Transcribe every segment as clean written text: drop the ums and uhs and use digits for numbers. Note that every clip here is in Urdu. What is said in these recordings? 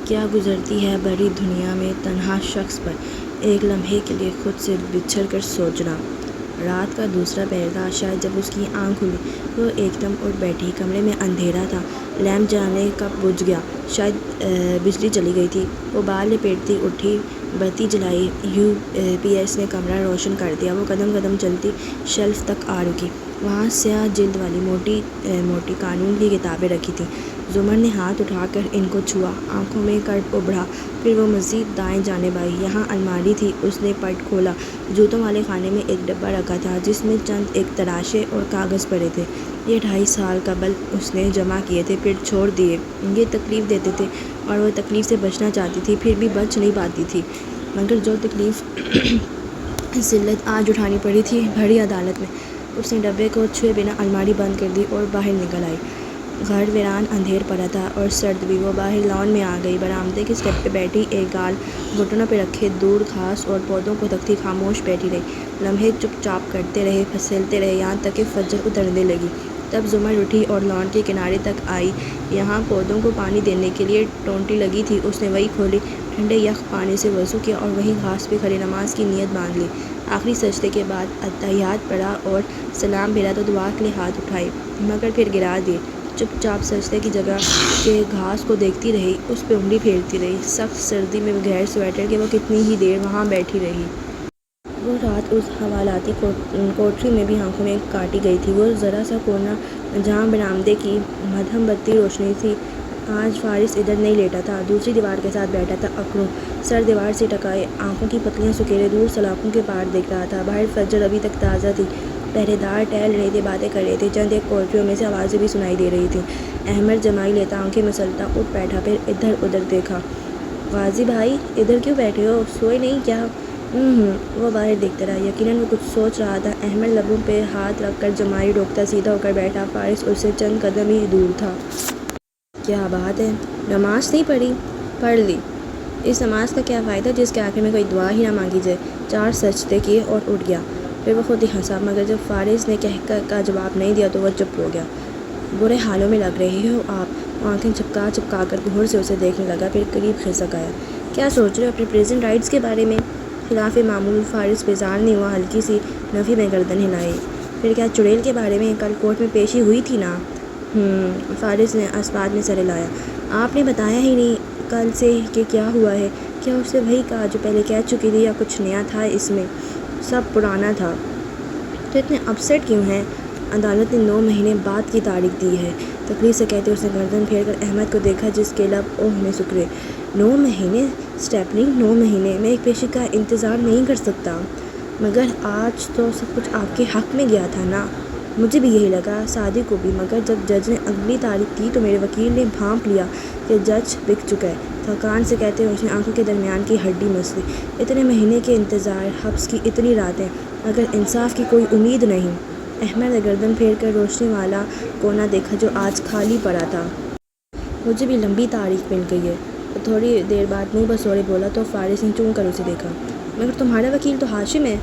کیا گزرتی ہے بڑی دنیا میں تنہا شخص پر ایک لمحے کے لیے خود سے بچھڑ کر سوچنا۔ رات کا دوسرا پہر تھا، شاید جب اس کی آنکھ کھلی وہ ایک دم اٹھ بیٹھی۔ کمرے میں اندھیرا تھا، لیمپ جانے کب بجھ گیا، شاید بجلی چلی گئی تھی۔ وہ بال لپیٹتی اٹھی، بتی جلائی، یو پی ایس نے کمرہ روشن کر دیا۔ وہ قدم قدم چلتی شیلف تک آ رکی، وہاں سیاہ جلد والی موٹی موٹی قانون کی کتابیں رکھی تھیں۔ زمر نے ہاتھ اٹھا کر ان کو چھوا، آنکھوں میں کرب ابھرا، پھر وہ مزید دائیں جانب آئی۔ یہاں الماری تھی۔ اس نے پٹ کھولا، جوتوں والے خانے میں ایک ڈبہ رکھا تھا جس میں چند ایک تراشے اور کاغذ پڑے تھے۔ یہ 2.5 سال قبل اس نے جمع کیے تھے، پھر چھوڑ دیے۔ یہ تکلیف دیتے تھے اور وہ تکلیف سے بچنا چاہتی تھی، پھر بھی بچ نہیں پاتی تھی۔ مگر جو تکلیف ذلت آج اٹھانی پڑی تھی بڑی عدالت میں۔ اس نے ڈبے کو چھوئے بنا الماری بند کر دی اور باہر نکل آئی۔ گھر ویران اندھیر پڑا تھا اور سرد بھی۔ وہ باہر لان میں آ گئی، برآمدے کے اسٹیپ پہ بیٹھی، ایک گال گھٹنوں پہ رکھے دور گھاس اور پودوں کو دیکھتی خاموش بیٹھی رہی۔ لمحے چپ چاپ کٹتے رہے، پھسلتے رہے، یہاں تک کہ فجر اترنے لگی۔ تب زمر اٹھی اور لان کے کنارے تک آئی۔ یہاں پودوں کو پانی دینے کے لیے ٹونٹی لگی تھی۔ اس نے وہی کھولی، ٹھنڈے یخ پانی سے وضو کیا اور وہیں گھاس پہ کھڑی نماز کی نیت باندھ لی۔ آخری سجدے کے بعد اتحیات پڑھا اور سلام پھیرا تو دعا کے لیے ہاتھ اٹھائے، مگر پھر گرا دیے۔ چپ چاپ سجدے کی جگہ کے گھاس کو دیکھتی رہی، اس پہ انگلی پھیرتی رہی۔ سخت سردی میں بغیر سویٹر کے وہ کتنی ہی دیر وہاں بیٹھی رہی۔ وہ رات اس حوالاتی کوٹری میں بھی آنکھوں میں کاٹی گئی تھی۔ وہ ذرا سا کونا جہاں برآمدے کی مدھم بتی روشنی تھی، آج فارس ادھر نہیں لیٹا تھا، دوسری دیوار کے ساتھ بیٹھا تھا، اکڑوں سر دیوار سے ٹکائے، آنکھوں کی پتلیاں سکیرے دور سلاخوں کے پار دیکھ رہا تھا۔ باہر فجر ابھی تک تازہ تھی، پہرے دار ٹہل رہے تھے، باتیں کر رہے تھے، چند ایک کوٹریوں میں سے آوازیں بھی سنائی دے رہی تھیں۔ احمد جمائی لیتا، آنکھیں مسلتا اٹھ بیٹھا، پھر ادھر ادھر دیکھا۔ غازی بھائی ادھر کیوں بیٹھے ہو، سوئے نہیں کیا؟ وہ باہر دیکھتا رہا، یقیناً وہ کچھ سوچ رہا تھا۔ احمد لبوں پہ ہاتھ رکھ کر جمائی روکتا سیدھا ہو کر بیٹھا، فارس اس سے چند قدم ہی دور تھا۔ کیا بات ہے، نماز نہیں پڑھی؟ پڑھ لی۔ اس نماز کا کیا فائدہ جس کے آخر میں کوئی دعا ہی نہ مانگی جائے؟ 4 سجدے کیے اور اٹھ گیا، پھر وہ خود ہی ہنسا، مگر جب فارس نے کہہ کا جواب نہیں دیا تو وہ چپ ہو گیا۔ برے حالوں میں لگ رہے ہو آپ؟ وہ آنکھیں چپکا چپکا کر غور سے اسے دیکھنے لگا، پھر قریب کھسک آیا۔ کیا سوچ رہے ہو؟ اپنے پریزنٹ رائٹس کے بارے میں؟ خلاف معمول فارس بیزار نہیں ہوا، ہلکی سی نفی میں گردن ہلائی۔ پھر کیا چڑیل کے بارے میں؟ کل کورٹ میں پیشی ہوئی تھی نا؟ فارس نے اسبات میں سر ہلایا۔ آپ نے بتایا ہی نہیں کل سے کہ کیا ہوا ہے۔ کیا اس سے وہی کہا جو پہلے کہہ چکی تھی، یا کچھ نیا تھا اس میں؟ سب پرانا تھا۔ تو اتنے اپسیٹ کیوں ہیں؟ عدالت نے 9 مہینے بعد کی تاریخ دی ہے، تکلیف سے کہتے اس نے گردن پھیر کر احمد کو دیکھا جس کے لب اوہ میں سکڑے۔ 9 مہینے اسٹیپنی، 9 مہینے میں ایک پیشی کا انتظار نہیں کر سکتا۔ مگر آج تو سب کچھ آپ کے حق میں گیا تھا نا؟ مجھے بھی یہی لگا، صادق کو بھی، مگر جب جج نے اگلی تاریخ دی تو میرے وکیل نے بھانپ لیا کہ جج بک چکا ہے۔ تھکان سے کہتے ہوئے اس نے آنکھوں کے درمیان کی ہڈی مس لی۔ اتنے مہینے کے انتظار، حبس کی اتنی راتیں، مگر انصاف کی کوئی امید نہیں۔ احمد نے گردن پھیر کر روشنی والا کونا دیکھا جو آج خالی پڑا تھا۔ مجھے بھی لمبی تاریخ مل گئی ہے، وہ تھوڑی دیر بعد منہ بسوڑے بولا تو فارس نے چون کر اسے دیکھا۔ مگر تمہارا وکیل تو ہاشم ہے۔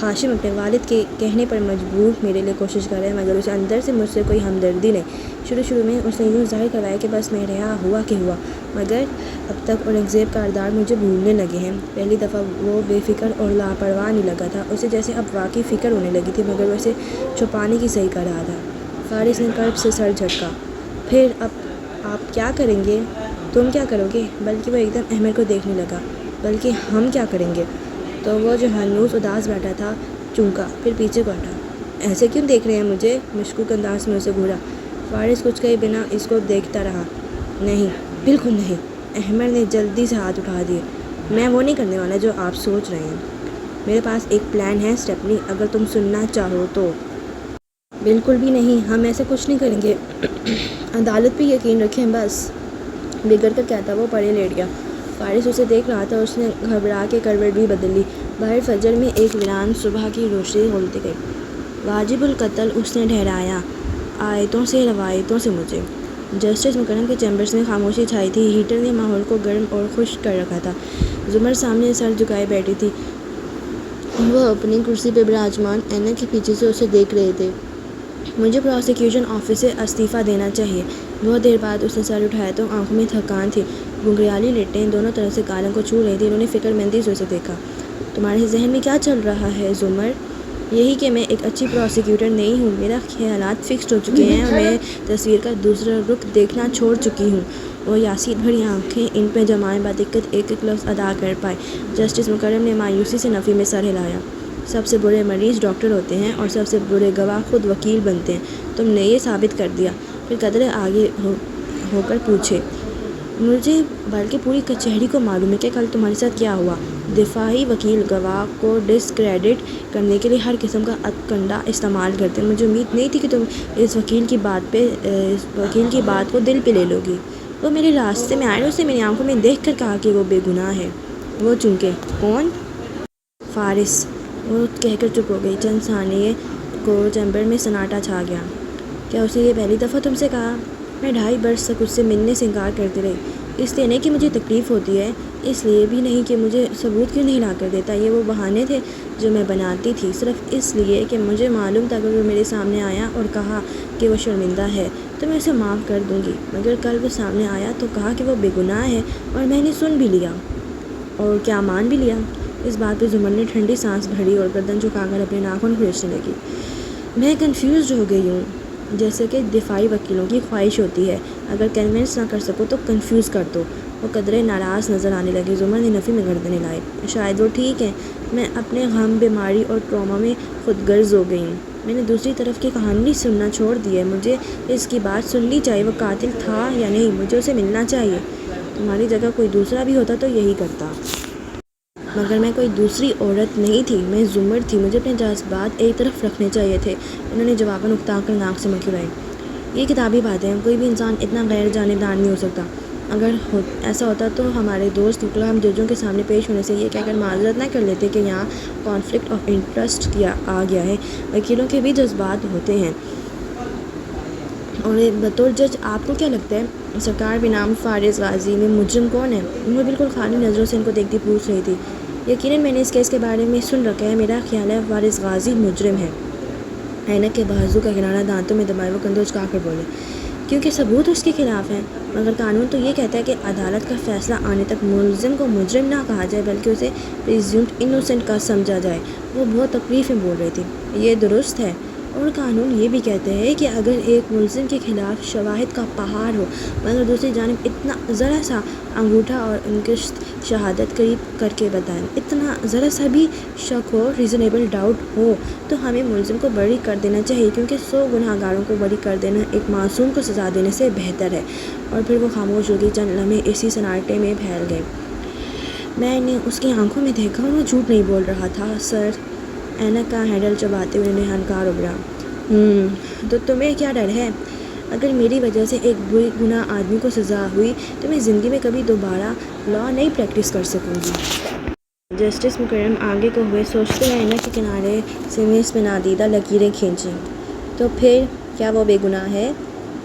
ہاشم اپنے والد کے کہنے پر مجبور میرے لیے کوشش کر رہا ہے، مگر اسے اندر سے مجھ سے کوئی ہمدردی نہیں۔ شروع میں اس نے یوں ظاہر کروایا کہ بس میں رہا ہوا کہ ہوا، مگر اب تک اورنگزیب کردار مجھے بھولنے لگے ہیں۔ پہلی دفعہ وہ بے فکر اور لاپرواہ نہیں لگا تھا، اسے جیسے اب واقعی فکر ہونے لگی تھی، مگر وہ اسے چھپانے کی صحیح کر رہا تھا۔ فارس نے کرب سے سر جھٹکا۔ پھر اب آپ کیا کریں گے؟ تم کیا کرو گے؟ بلکہ وہ ایک دم احمد کو دیکھنے لگا۔ بلکہ ہم کیا کریں گے؟ تو وہ جو ہنوز اداس بیٹھا تھا چونکا، پھر پیچھے کو ہٹا۔ ایسے کیوں دیکھ رہے ہیں مجھے؟ مشکوک انداز میں اسے گھورا۔ فارس کچھ کہے بنا اس کو دیکھتا رہا۔ نہیں، بالکل نہیں۔ احمد نے جلدی سے ہاتھ اٹھا دیے۔ میں وہ نہیں کرنے والا جو آپ سوچ رہے ہیں۔ میرے پاس ایک پلان ہے اسٹیپنی، اگر تم سننا چاہو تو۔ بالکل بھی نہیں، ہم ایسا کچھ نہیں کریں گے۔ عدالت پہ یقین رکھیں بس۔ بگڑ کر کہتا وہ پڑے لیٹ گیا۔ فارس اسے دیکھ رہا تھا، اس نے گھبرا کے کروٹ بھی بدل لی۔ باہر فجر میں ایک ویران صبح کی روشنی کھولتی گئی۔ واجب القتل اس نے ٹھہرایا، آیتوں سے روایتوں سے مجھے۔ جسٹس مکرم کے چیمبرز میں خاموشی چھائی تھی، ہیٹر نے ماحول کو گرم اور خشک کر رکھا تھا۔ زمر سامنے سر جھکائے بیٹھی تھی، وہ اپنی کرسی پہ براجمان، اینک کے پیچھے سے اسے دیکھ رہے تھے۔ مجھے پروسیکیوشن آفس سے استعفیٰ دینا چاہیے۔ بہت دیر بعد اس نے سر اٹھایا تو آنکھوں میں تھکان تھی۔ گنگریالی لٹیں دونوں طرف سے کالم کو چھو رہی تھی. انہوں نے فکر مندی سے اسے دیکھا. تمہارے ذہن میں کیا چل رہا ہے زمر؟ یہی کہ میں ایک اچھی پروسیکیوٹر نہیں ہوں. میرا خیالات فکسڈ ہو چکے ہیں اور میں تصویر کا دوسرا رخ دیکھنا چھوڑ چکی ہوں. وہ یاسین بھری آنکھیں ان پہ جمائے بدقت ایک ایک لفظ ادا کر پائے. جسٹس مکرم نے مایوسی سے نفی میں سر ہلایا. سب سے برے مریض ڈاکٹر ہوتے ہیں اور سب سے برے گواہ خود وکیل بنتے ہیں. تم نے یہ ثابت کر دیا. پھر قدرے آگے ہو کر پوچھے. مجھے بلکہ پوری کچہری کو معلوم ہے کہ کل تمہارے ساتھ کیا ہوا. دفاعی وکیل گواہ کو ڈسکریڈٹ کرنے کے لیے ہر قسم کا کنڈا استعمال کرتے ہیں. مجھے امید نہیں تھی کہ تم اس وکیل کی بات کو دل پہ لے لو گی. وہ میرے راستے میں آئے اور اسے میری آنکھوں میں دیکھ کر کہا کہ وہ بے گناہ ہے. وہ چونکہ کون؟ فارس. وہ کہہ کر چپ ہو گئی. چند ثانیے کو چیمبر میں سناٹا چھا گیا. کیا اس نے یہ پہلی دفعہ تم سے کہا؟ میں 2.5 برس تک اس سے ملنے سے انکار کرتی رہی. اس لیے نہیں کہ مجھے تکلیف ہوتی ہے، اس لیے بھی نہیں کہ مجھے ثبوت کیوں نہیں لا کر دیتا. یہ وہ بہانے تھے جو میں بناتی تھی صرف اس لیے کہ مجھے معلوم تھا کہ اگر وہ میرے سامنے آیا اور کہا کہ وہ شرمندہ ہے تو میں اسے معاف کر دوں گی. مگر کل وہ سامنے آیا تو کہا کہ وہ بے گناہ ہے اور میں نے سن بھی لیا اور کیا مان بھی لیا. اس بات پہ زمر نے ٹھنڈی سانس بھری اور گردن جھکا کر اپنے ناخن کھینچنے لگی. میں کنفیوزڈ ہو گئی ہوں، جیسے کہ دفاعی وکیلوں کی خواہش ہوتی ہے اگر کنونس نہ کر سکو تو کنفیوز کر دو. وہ قدرے ناراض نظر آنے لگے. زمر نے نفی میں گردن ہلائی. شاید وہ ٹھیک ہے. میں اپنے غم، بیماری اور ٹراما میں خود غرض ہو گئی ہوں. میں نے دوسری طرف کی کہانی سننا چھوڑ دی ہے. مجھے اس کی بات سننی چاہیے. وہ قاتل تھا یا نہیں؟ مجھے اسے ملنا چاہیے. تمہاری جگہ کوئی دوسرا بھی ہوتا تو یہی کرتا. مگر میں کوئی دوسری عورت نہیں تھی. میں زمر تھی. مجھے اپنے جذبات ایک طرف رکھنے چاہیے تھے. انہوں نے جواباً اکتا کر ناک سے منھ اڑائی. یہ کتابی باتیں ہیں. کوئی بھی انسان اتنا غیر جانبدار نہیں ہو سکتا. اگر ایسا ہوتا تو ہمارے دوست ہم ججوں کے سامنے پیش ہونے سے یہ کہہ کر معذرت نہ کر لیتے کہ یہاں کانفلکٹ آف انٹرسٹ آ گیا ہے. وکیلوں کے بھی جذبات ہوتے ہیں. اور بطور جج آپ کو کیا لگتا ہے سرکار بنام فارس غازی میں مجرم کون ہے؟ وہ بالکل خالی نظروں سے ان کو دیکھتی پوچھ رہی تھی. یقیناً میں نے اس کیس کے بارے میں سن رکھا ہے. میرا خیال ہے فارس غازی مجرم ہے. اینک کے بازو کا کنارہ دانتوں میں دبائے وہ کندھے اچکا کر بولے. کیونکہ ثبوت اس کے خلاف ہیں. مگر قانون تو یہ کہتا ہے کہ عدالت کا فیصلہ آنے تک ملزم کو مجرم نہ کہا جائے بلکہ اسے پریزیومڈ انوسنٹ کا سمجھا جائے. وہ بہت تکلیف میں بول رہی تھی. یہ درست ہے. اور قانون یہ بھی کہتے ہیں کہ اگر ایک ملزم کے خلاف شواہد کا پہاڑ ہو مگر دوسری جانب اتنا ذرا سا انگوٹھا اور انگشت شہادت قریب کر کے بتائیں، اتنا ذرا سا بھی شک ہو، ریزنیبل ڈاؤٹ ہو، تو ہمیں ملزم کو بری کر دینا چاہیے. کیونکہ 100 گناہ گاروں کو بری کر دینا ایک معصوم کو سزا دینے سے بہتر ہے. اور پھر وہ خاموش ہو گئی. چند لمحے اسی سناٹے میں پھیل گئے. میں نے اس کی آنکھوں میں دیکھا اور وہ جھوٹ نہیں بول رہا تھا سر. اینک کا ہینڈل چباتے ہوئے انہیں ہنکار ابھرا. تو تمہیں کیا ڈر ہے؟ اگر میری وجہ سے ایک بے گناہ آدمی کو سزا ہوئی تو میں زندگی میں کبھی دوبارہ لا نہیں پریکٹس کر سکوں گی. جسٹس مکرم آگے کو ہوئے. سوچتے ہوئے اینک کے کنارے سے میز پہ نادیدہ لکیریں کھینچیں. تو پھر کیا وہ بے گناہ ہے؟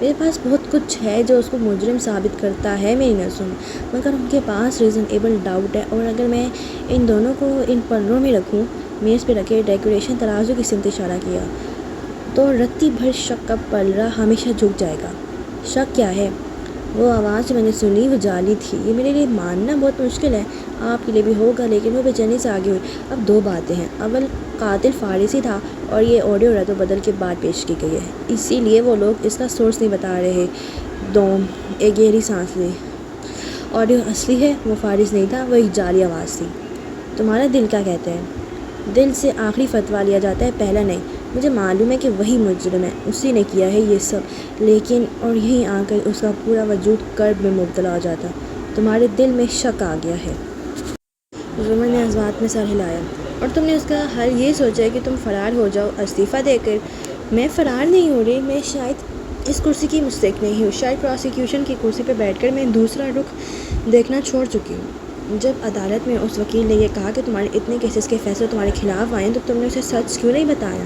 میرے پاس بہت کچھ ہے جو اس کو مجرم ثابت کرتا ہے میری نظروں میں، مگر ان کے پاس ریزنیبل ڈاؤٹ ہے. اور اگر میں ان دونوں کو ان پلڑوں میں رکھوں، میز پہ رکھے ڈیکوریشن ترازو کی سمت اشارہ کیا، تو رتی بھر شک کا پلڑا ہمیشہ جھک جائے گا. شک کیا ہے؟ وہ آواز جو میں نے سنی وہ جعلی تھی. یہ میرے لیے ماننا بہت مشکل ہے. آپ کے لیے بھی ہوگا. لیکن وہ بے چینی سے آگے ہوئی. اب 2 باتیں ہیں. اول، قاتل فارسی تھا اور یہ آڈیو رد و بدل کے بعد پیش کی گئی ہے، اسی لیے وہ لوگ اس کا سورس نہیں بتا رہے. دوم، ایک گہری سانس لی. آڈیو اصلی ہے. وہ فارس نہیں تھا، وہ ایک جعلی آواز تھی. تمہارا دل کیا کہتا ہے؟ دل سے آخری فتویٰ لیا جاتا ہے، پہلا نہیں. مجھے معلوم ہے کہ وہی مجرم ہے، اسی نے کیا ہے یہ سب. لیکن اور یہیں آ کر اس کا پورا وجود کرب میں مبتلا ہو جاتا. تمہارے دل میں شک آ گیا ہے. زمر نے عزمات میں سر ہلایا. اور تم نے اس کا حل یہ سوچا ہے کہ تم فرار ہو جاؤ استعفیٰ دے کر؟ میں فرار نہیں ہو رہی. میں شاید اس کرسی کی مستحق نہیں ہوں. شاید پروسیکیوشن کی کرسی پہ بیٹھ کر میں دوسرا رخ دیکھنا چھوڑ چکی ہوں. جب عدالت میں اس وکیل نے یہ کہا کہ تمہارے اتنے کیسز کے فیصلے تمہارے خلاف آئے تو تم نے اسے سچ کیوں نہیں بتایا؟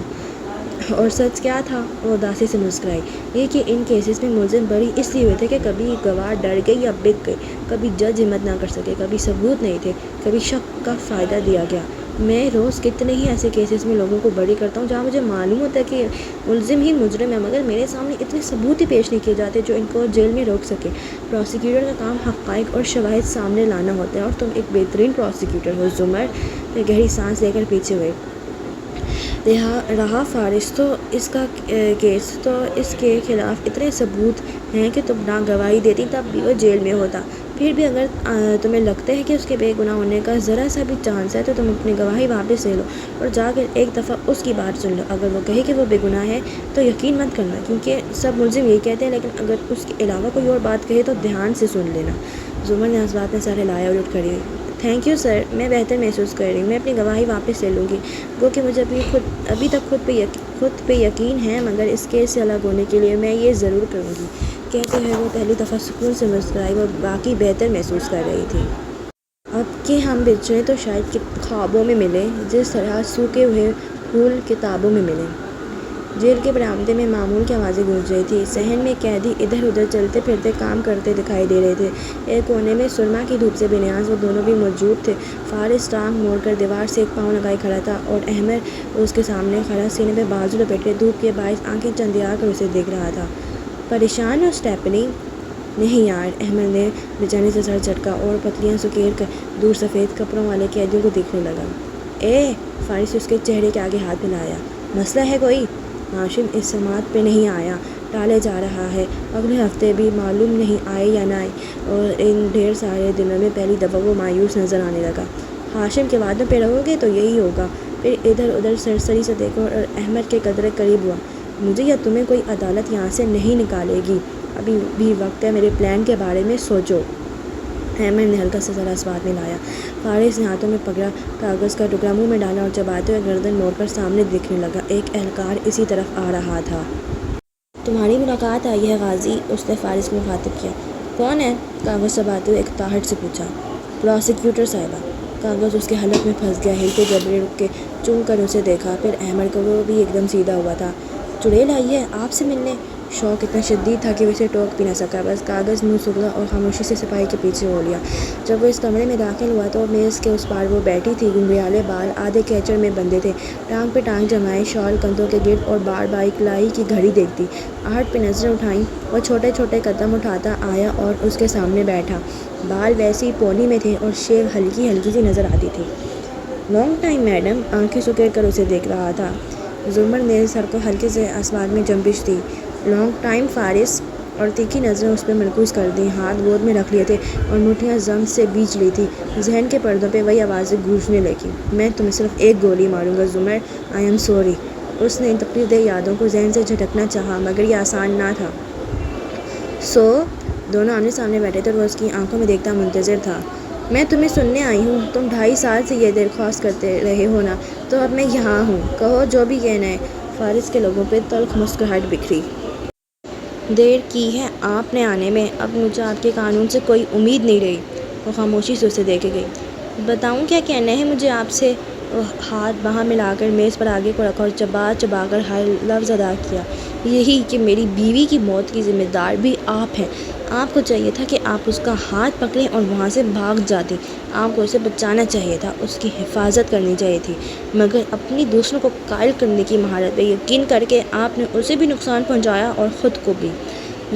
اور سچ کیا تھا؟ وہ اداسی سے مسکرائی. یہ کہ ان کیسز میں ملزم بری اس لیے ہوئے تھے کہ کبھی گواہ ڈر گئے یا بک گئے، کبھی جج ہمت نہ کر سکے، کبھی ثبوت نہیں تھے، کبھی شک کا فائدہ دیا گیا میں روز کتنے ہی ایسے کیسز میں لوگوں کو بری کرتا ہوں جہاں مجھے معلوم ہوتا ہے کہ ملزم ہی مجرم ہے، مگر میرے سامنے اتنے ثبوت ہی پیش نہیں کیے جاتے جو ان کو جیل میں روک سکے۔ پروسیکیوٹر کا کام حقائق اور شواہد سامنے لانا ہوتا ہے، اور تم ایک بہترین پروسیکیوٹر ہو زمر۔ میں گہری سانس لے کر پیچھے ہوئے۔ رہا فارس تو اس کا کیس تو اس کے خلاف اتنے ثبوت ہیں کہ تم نہ گواہی دیتی تب بھی وہ جیل میں ہوتا۔ پھر بھی اگر تمہیں لگتا ہے کہ اس کے بے گناہ ہونے کا ذرا سا بھی چانس ہے تو تم اپنی گواہی واپس لے لو اور جا کر ایک دفعہ اس کی بات سن لو۔ اگر وہ کہے کہ وہ بے گناہ ہے تو یقین مت کرنا، کیونکہ سب ملزم یہی کہتے ہیں، لیکن اگر اس کے علاوہ کوئی اور بات کہے تو دھیان سے سن لینا۔ زمر نے اس بات میں سر ہلایا اور اٹھ کھڑی ہوئی۔ تھینک یو سر، میں بہتر محسوس کر رہی ہوں، میں اپنی گواہی واپس لے لوں گی۔ گو کہ مجھے ابھی تک خود پہ یقین ہے، مگر اس کیس سے الگ ہونے کے لیے میں یہ ضرور کروں گی۔ کہتے ہوئے وہ پہلی دفعہ سکون سے مسکرائی۔ وہ باقی بہتر محسوس کر رہی تھی۔ اب کہ ہم بچھڑے تو شاید خوابوں میں ملیں، جس طرح سوکھے ہوئے پھول کتابوں میں ملیں۔ جیل کے برآمدے میں معمول کی آوازیں گونج رہی تھیں۔ صحن میں قیدی ادھر ادھر چلتے پھرتے کام کرتے دکھائی دے رہے تھے۔ ایک کونے میں سرما کی دھوپ سے بے نیاز وہ دونوں بھی موجود تھے۔ فارس ٹانگ موڑ کر دیوار سے ایک پاؤں لگائے کھڑا تھا، اور احمد اس کے سامنے کھڑا سینے پہ بازو لپیٹے دھوپ کے باعث آنکھیں چندیار کر اسے دیکھ رہا تھا۔ پریشان ہو اسٹیپنی؟ نہیں یار، احمد نے بے-چینی سے سر جھٹکا اور پتلیاں سکیڑ کر دور سفید کپڑوں والے قیدیوں کو دیکھنے لگا۔ فارس نے اس کے چہرے کے آگے ہاتھ ملایا۔ مسئلہ ہے کوئی؟ ہاشم اس سماعت پہ نہیں آیا، ٹالے جا رہا ہے۔ اگلے ہفتے بھی معلوم نہیں آئے یا نہ آئے، اور ان ڈھیر سارے دنوں میں پہلی دفعہ وہ مایوس نظر آنے لگا۔ ہاشم کے وعدوں پہ رہو گے تو یہی ہوگا۔ پھر ادھر ادھر سرسری سے دیکھو اور احمد کے قدرے قریب ہوا۔ مجھے یا تمہیں کوئی عدالت یہاں سے نہیں نکالے گی۔ ابھی بھی وقت ہے، میرے پلان کے بارے میں سوچو۔ احمد نے ہلکا سا ذرا اس بات میں لایا۔ فارس نے ہاتھوں میں پکڑا کاغذ کا ٹکڑا منہ میں ڈالا اور چباتے ہوئے گردن موڑ کر سامنے دیکھنے لگا۔ ایک اہلکار اسی طرف آ رہا تھا۔ تمہاری ملاقات آئی ہے غازی، اس نے فارس کو مخاطب کیا۔ کون ہے؟ کاغذ چباتے ہوئے ایک تاحٹ سے پوچھا۔ پروسیکیوٹر صاحبہ۔ کاغذ اس کے حلق میں پھنس گیا۔ ہلتے جبرے رک کے چون کر اسے دیکھا، پھر احمد کو۔ وہ بھی ایک دم سیدھا ہوا تھا۔ چڑیل آئی ہے آپ سے ملنے؟ شوق اتنا شدید تھا کہ وہ اسے ٹوک بھی نہ سکا، بس کاغذ منہ سگلا اور خاموشی سے سپاہی کے پیچھے ہو لیا۔ جب وہ اس کمرے میں داخل ہوا تو میز کے اس پار وہ بیٹھی تھی۔ گھنگریالے بال آدھے کیچڑ میں بندھے تھے، ٹانگ پہ ٹانگ جمائے، شال کندھوں کے گرد، اور بار بار کلائی کی گھڑی دیکھتی۔ آہٹ پہ نظریں اٹھائیں، وہ چھوٹے چھوٹے قدم اٹھاتا آیا اور اس کے سامنے بیٹھا۔ بال ویسے ہی پونی میں تھے اور شیو ہلکی ہلکی سی نظر آتی تھی۔ لانگ ٹائم میڈم، آنکھیں سکیڑ کر اسے دیکھ رہا تھا۔ زمر نے سر کو ہلکے سے آسمان میں جنبش دی۔ لانگ ٹائم فارس، اور تیکھی نظریں اس پہ مرکوز کر دیں۔ ہاتھ گود میں رکھ لیے تھے اور مٹھیاں ضم سے بیچ لی تھی۔ ذہن کے پردوں پہ وہی آوازیں گونجنے لگیں۔ میں تمہیں صرف ایک گولی ماروں گا زمر، آئی ایم سوری۔ اس نے ان تقریر دہ یادوں کو ذہن سے جھٹکنا چاہا، مگر یہ آسان نہ تھا۔ دونوں آمنے سامنے بیٹھے تھے اور وہ اس کی آنکھوں میں دیکھتا منتظر تھا۔ میں تمہیں سننے آئی ہوں، تم 2.5 سال سے یہ درخواست کرتے رہے ہو نا، تو اب میں یہاں ہوں، کہو جو بھی کہنا ہے۔ فارس کے لوگوں پہ تلخ مسکراہٹ بکھری۔ دیر کی ہے آپ نے آنے میں، اب مجھے آپ کے قانون سے کوئی امید نہیں رہی۔ وہ خاموشی سے اسے دیکھے گئی۔ بتاؤں کیا کہنا ہے مجھے آپ سے؟ وہ ہاتھ باہم ملا کر میز پر آگے کو رکھا اور چبا چبا کر ہر لفظ ادا کیا۔ یہی کہ میری بیوی کی موت کی ذمہ دار بھی آپ ہیں۔ آپ کو چاہیے تھا کہ آپ اس کا ہاتھ پکڑیں اور وہاں سے بھاگ جاتی۔ آپ کو اسے بچانا چاہیے تھا، اس کی حفاظت کرنی چاہیے تھی، مگر اپنی دوسروں کو قائل کرنے کی مہارت پہ یقین کر کے آپ نے اسے بھی نقصان پہنچایا اور خود کو بھی۔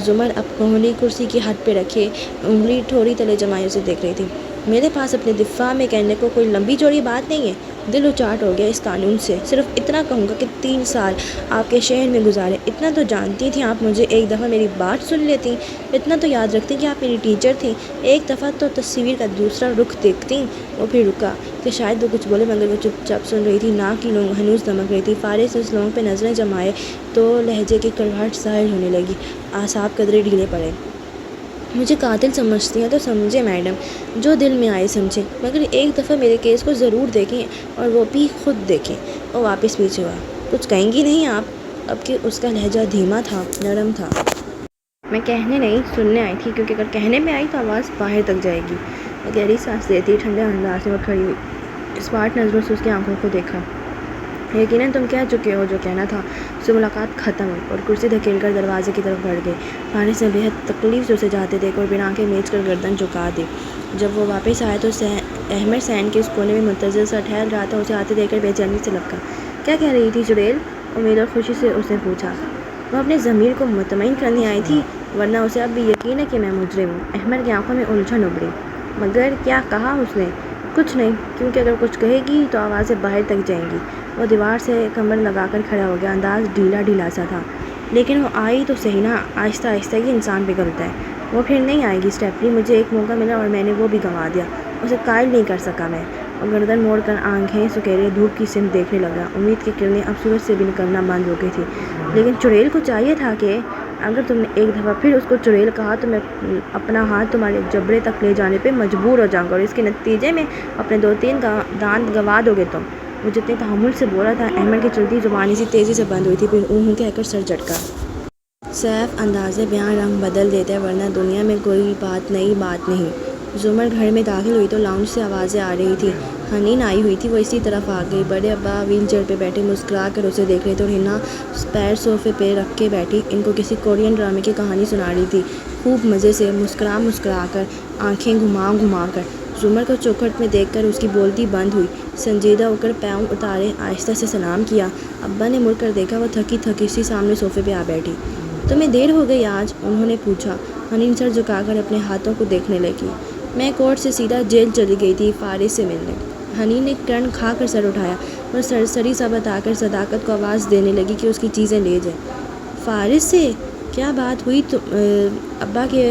زمر اب کوہنی کرسی کی ہٹ پہ رکھے انگلی ٹھوڑی تلے جمائے اسے دیکھ رہی تھی۔ میرے پاس اپنے دفاع میں کہنے کو کوئی لمبی چوڑی بات نہیں ہے۔ دل اچاٹ ہو گیا اس قانون سے۔ صرف اتنا کہوں گا کہ 3 سال آپ کے شہر میں گزارے۔ اتنا تو جانتی تھیں آپ مجھے ایک دفعہ میری بات سن لیتی، اتنا تو یاد رکھتی کہ آپ میری ٹیچر تھیں، ایک دفعہ تو تصویر کا دوسرا رخ دیکھتی۔ وہ پھر رکا کہ شاید وہ کچھ بولے، مگر وہ چپ چاپ سن رہی تھی۔ ناک کی لونگ ہنوز دمک رہی تھی۔ فارس اس لونگ پہ نظریں جمائے تو لہجے کی کڑواہٹ ظاہر ہونے لگی۔ اعصاب قدرے ڈھیلے پڑے۔ مجھے قاتل سمجھتی ہیں تو سمجھے میڈم، جو دل میں آئے سمجھیں، مگر ایک دفعہ میرے کیس کو ضرور دیکھیں، اور وہ بھی خود دیکھیں۔ وہ واپس پیچھے ہوا۔ کچھ کہیں گی نہیں آپ؟ اب کہ اس کا لہجہ دھیما تھا، نرم تھا۔ میں کہنے نہیں، سننے آئی تھی، کیونکہ اگر کہنے میں آئی تو آواز باہر تک جائے گی۔ وہ گہری سانس لیتی ٹھنڈے انداز میں وہ کھڑی ہوئی۔ اسمارٹ نظروں سے اس کی آنکھوں کو دیکھا۔ یقیناً تم کہہ چکے ہو جو کہنا تھا۔ سے ملاقات ختم ہوئی اور کرسی دھکیل کر دروازے کی طرف بڑھ گئی۔ فارس نے بےحد تکلیف سے اسے جاتے دیکھا اور بنا آنکھیں میچ کر گردن جھکا دی۔ جب وہ واپس آیا تو احمد سین کے اس کونے میں منتظر سا ٹھہر رہا تھا۔ اسے آتے دیکھ کر بے چینی سے لبکا۔ کیا کہہ رہی تھی چڑیل؟ امید اور خوشی سے اس نے پوچھا۔ وہ اپنے ضمیر کو مطمئن کرنے آئی تھی، ورنہ اسے اب بھی یقین ہے کہ میں مجرم ہوں۔ احمد کی آنکھوں میں الجھن ابھری۔ مگر کیا کہا اس نے؟ کچھ نہیں، کیونکہ اگر کچھ کہے گی تو آوازیں باہر تک جائیں گی۔ وہ دیوار سے کمر لگا کر کھڑا ہو گیا، انداز ڈھیلا ڈھیلا سا تھا۔ لیکن وہ آئی تو صحیح نا، آہستہ آہستہ ہی انسان پگھلتا ہے۔ وہ پھر نہیں آئے گی اسٹیفنی، مجھے ایک موقع ملا اور میں نے وہ بھی گنوا دیا۔ اسے قائل نہیں کر سکا میں۔ اور گردن موڑ کر آنکھیں سکیرے دھوپ کی سمت دیکھنے لگا۔ امید کی کرنیں اب سورج سے بھی نکلنا بند ہو گئی تھی۔ لیکن چڑیل کو چاہیے تھا کہ اگر تم نے ایک دفعہ پھر اس کو چڑیل کہا تو میں اپنا ہاتھ تمہارے جبڑے تک لے جانے پہ مجبور ہو جاؤں گا، اور اس کے نتیجے میں اپنے 2-3 دانت گنوا دو گے تم۔ وہ جتنے تحمل سے بولا تھا، احمد کی چلتی زبان اسی تیزی سے بند ہوئی تھی۔ پھر اوں کہہ کر سر جھٹکا۔ سیف اندازے بیان رنگ بدل دیتے ہیں، ورنہ دنیا میں کوئی نئی بات نہیں۔ زمر گھر میں داخل ہوئی تو لاؤنج سے آوازیں آ رہی تھی۔ حنین آئی ہوئی تھی، وہ اسی طرف آ گئی۔ بڑے ابا ویل چیئر پہ بیٹھے مسکرا کر اسے دیکھ رہے تھے اور ہنا پیر صوفے پہ رکھ کے بیٹھی ان کو کسی کورین ڈرامے کی کہانی سنا رہی تھی، خوب مزے سے، مسکرا کر، آنکھیں گھما کر۔ زمر کو چوکھٹ میں دیکھ کر اس کی بولتی بند ہوئی۔ سنجیدہ ہو کر پاؤں اتارے آہستہ سے سلام کیا۔ ابا نے مڑ کر دیکھا، وہ تھکی سی سامنے صوفے پہ آ بیٹھی۔ تمہیں دیر ہو گئی آج؟ انہوں نے پوچھا۔ حنین سر جھکا کر اپنے ہاتھوں کو دیکھنے لگی۔ میں کورٹ سے سیدھا جیل چلی گئی تھی فارس سے ملنے۔ حنین نے کرن کھا کر سر اٹھایا اور سرسری سا بتا کر صداقت کو آواز دینے لگی کہ اس کی چیزیں لے جائے۔ فارس سے؟ کیا بات ہوئی؟ ابا کے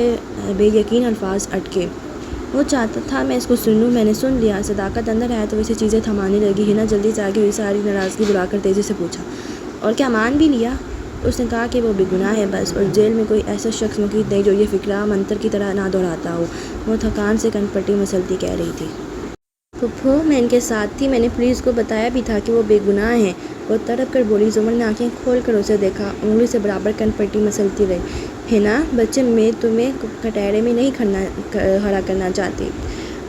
بے یقین الفاظ اٹکے۔ وہ چاہتا تھا میں اس کو سن لوں، میں نے سن لیا۔ صداقت اندر آیا تو اسے چیزیں تھمانے لگی۔ ہنا جلدی سے آگے ہوئی، ساری ناراضگی بلا کر تیزی سے پوچھا۔ اور کیا مان بھی لیا؟ اس نے کہا کہ وہ بے گناہ ہے بس، اور جیل میں کوئی ایسا شخص موجود نہیں جو یہ فقرہ منتر کی طرح نہ دہراتا ہو۔ وہ تھکان سے کن پٹی مسلتی کہہ رہی تھی۔ پھپھو میں ان کے ساتھ تھی، میں نے پولیس کو بتایا بھی تھا کہ وہ بے گناہ ہیں، وہ تڑپ کر بولی۔ زمر نے آنکھیں کھول کر اسے دیکھا، انگلی سے برابر کن پٹی مسلتی رہی۔ ہنا بچے، میں تمہیں کٹہرے میں نہیں کھڑا کرنا چاہتی،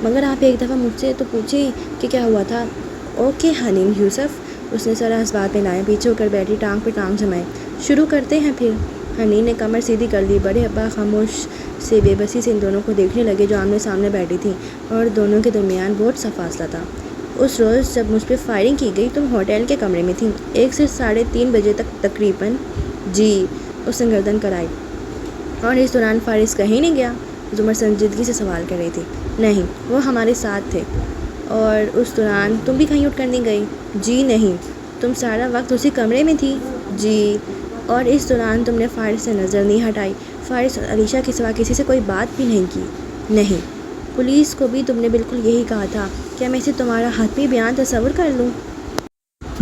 مگر آپ ایک دفعہ مجھ سے تو پوچھیں کہ کیا ہوا تھا۔ اوکے حنین یوسف، اس نے سر اس بات میں لایا، پیچھے ہو کر بیٹھی، ٹانگ پہ ٹانگ جمائے۔ شروع کرتے ہیں پھر؟ حنین نے کمر سیدھی کر لی۔ بڑے ابا خاموش سے بے بسی سے ان دونوں کو دیکھنے لگے جو آمنے سامنے بیٹھی تھیں، اور دونوں کے درمیان بہت سا فاصلہ تھا۔ اس روز جب مجھ پہ فائرنگ کی گئی تم ہوٹل کے کمرے میں تھیں، 1 سے 3:30 بجے تک تقریباً؟ جی، اس نے گردن کرائی۔ اور اس دوران فارس کہیں نہیں گیا؟ زمر سنجیدگی سے سوال کر رہی تھی۔ نہیں، وہ ہمارے ساتھ تھے۔ اور اس دوران تم بھی کہیں اٹھ کر نہیں گئی؟ جی نہیں۔ تم سارا وقت اسی کمرے میں تھی؟ جی۔ اور اس دوران تم نے فارس سے نظر نہیں ہٹائی؟ فارس اور علیشہ کے سوا کسی سے کوئی بات بھی نہیں کی؟ نہیں۔ پولیس کو بھی تم نے بالکل یہی کہا تھا، کیا میں اسے تمہارا حتمی بیان تصور کر لوں؟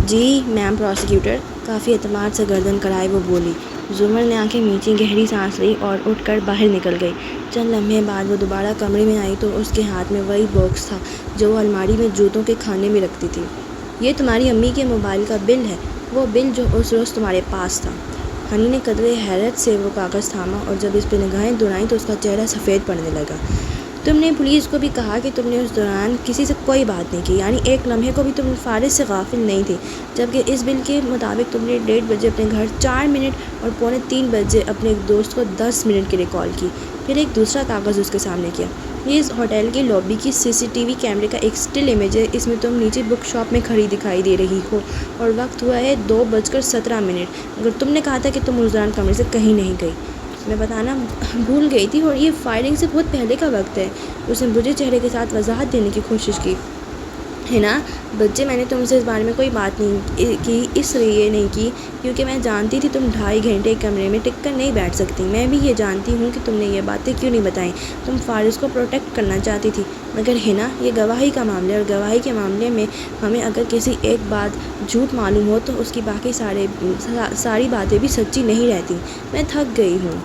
جی میم پروسیکیوٹر، کافی اعتماد سے گردن کرائے وہ بولی۔ زمر نے آنکھیں میچیں، گہری سانس لی اور اٹھ کر باہر نکل گئی۔ چند لمحے بعد وہ دوبارہ کمرے میں آئی تو اس کے ہاتھ میں وہی باکس تھا جو وہ الماری میں جوتوں کے خانے میں رکھتی تھی۔ یہ تمہاری امی کے موبائل کا بل ہے، وہ بل جو اس روز تمہارے پاس تھا۔ حنین نے قدرے حیرت سے وہ کاغذ تھاما اور جب اس پہ نگاہیں دوڑائیں تو اس کا چہرہ سفید پڑنے لگا۔ تم نے پولیس کو بھی کہا کہ تم نے اس دوران کسی سے کوئی بات نہیں کی، یعنی ایک لمحے کو بھی تم فارس سے غافل نہیں تھی، جبکہ اس بل کے مطابق تم نے 1:30 بجے اپنے گھر 4 منٹ اور 2:45 بجے اپنے ایک دوست کو 10 منٹ کے لیے کال کی۔ پھر ایک دوسرا کاغذ اس کے سامنے کیا۔ یہ اس ہوٹل کی لابی کی CCTV کیمرے کا ایک سٹل امیج ہے، اس میں تم نیچے بک شاپ میں کھڑی دکھائی دے رہی ہو اور وقت ہوا ہے 2:17۔ اگر تم نے کہا تھا کہ تم اس دوران کمرے سے کہیں نہیں گئی، میں بتانا بھول گئی تھی، اور یہ فائرنگ سے بہت پہلے کا وقت ہے۔ اس نے بجھے چہرے کے ساتھ وضاحت دینے کی کوشش کی۔ ہے نا بچے، میں نے تم سے اس بارے میں کوئی بات نہیں کی، اس لیے نہیں کی کیونکہ میں جانتی تھی تم 2.5 گھنٹے کمرے میں ٹک کر نہیں بیٹھ سکتی۔ میں بھی یہ جانتی ہوں کہ تم نے یہ باتیں کیوں نہیں بتائیں، تم فارس کو پروٹیکٹ کرنا چاہتی تھی۔ مگر ہے نا، یہ گواہی کا معاملہ ہے، اور گواہی کے معاملے میں ہمیں اگر کسی ایک بات جھوٹ معلوم ہو تو اس کی باقی ساری باتیں بھی سچی نہیں رہتی۔ میں تھک گئی ہوں،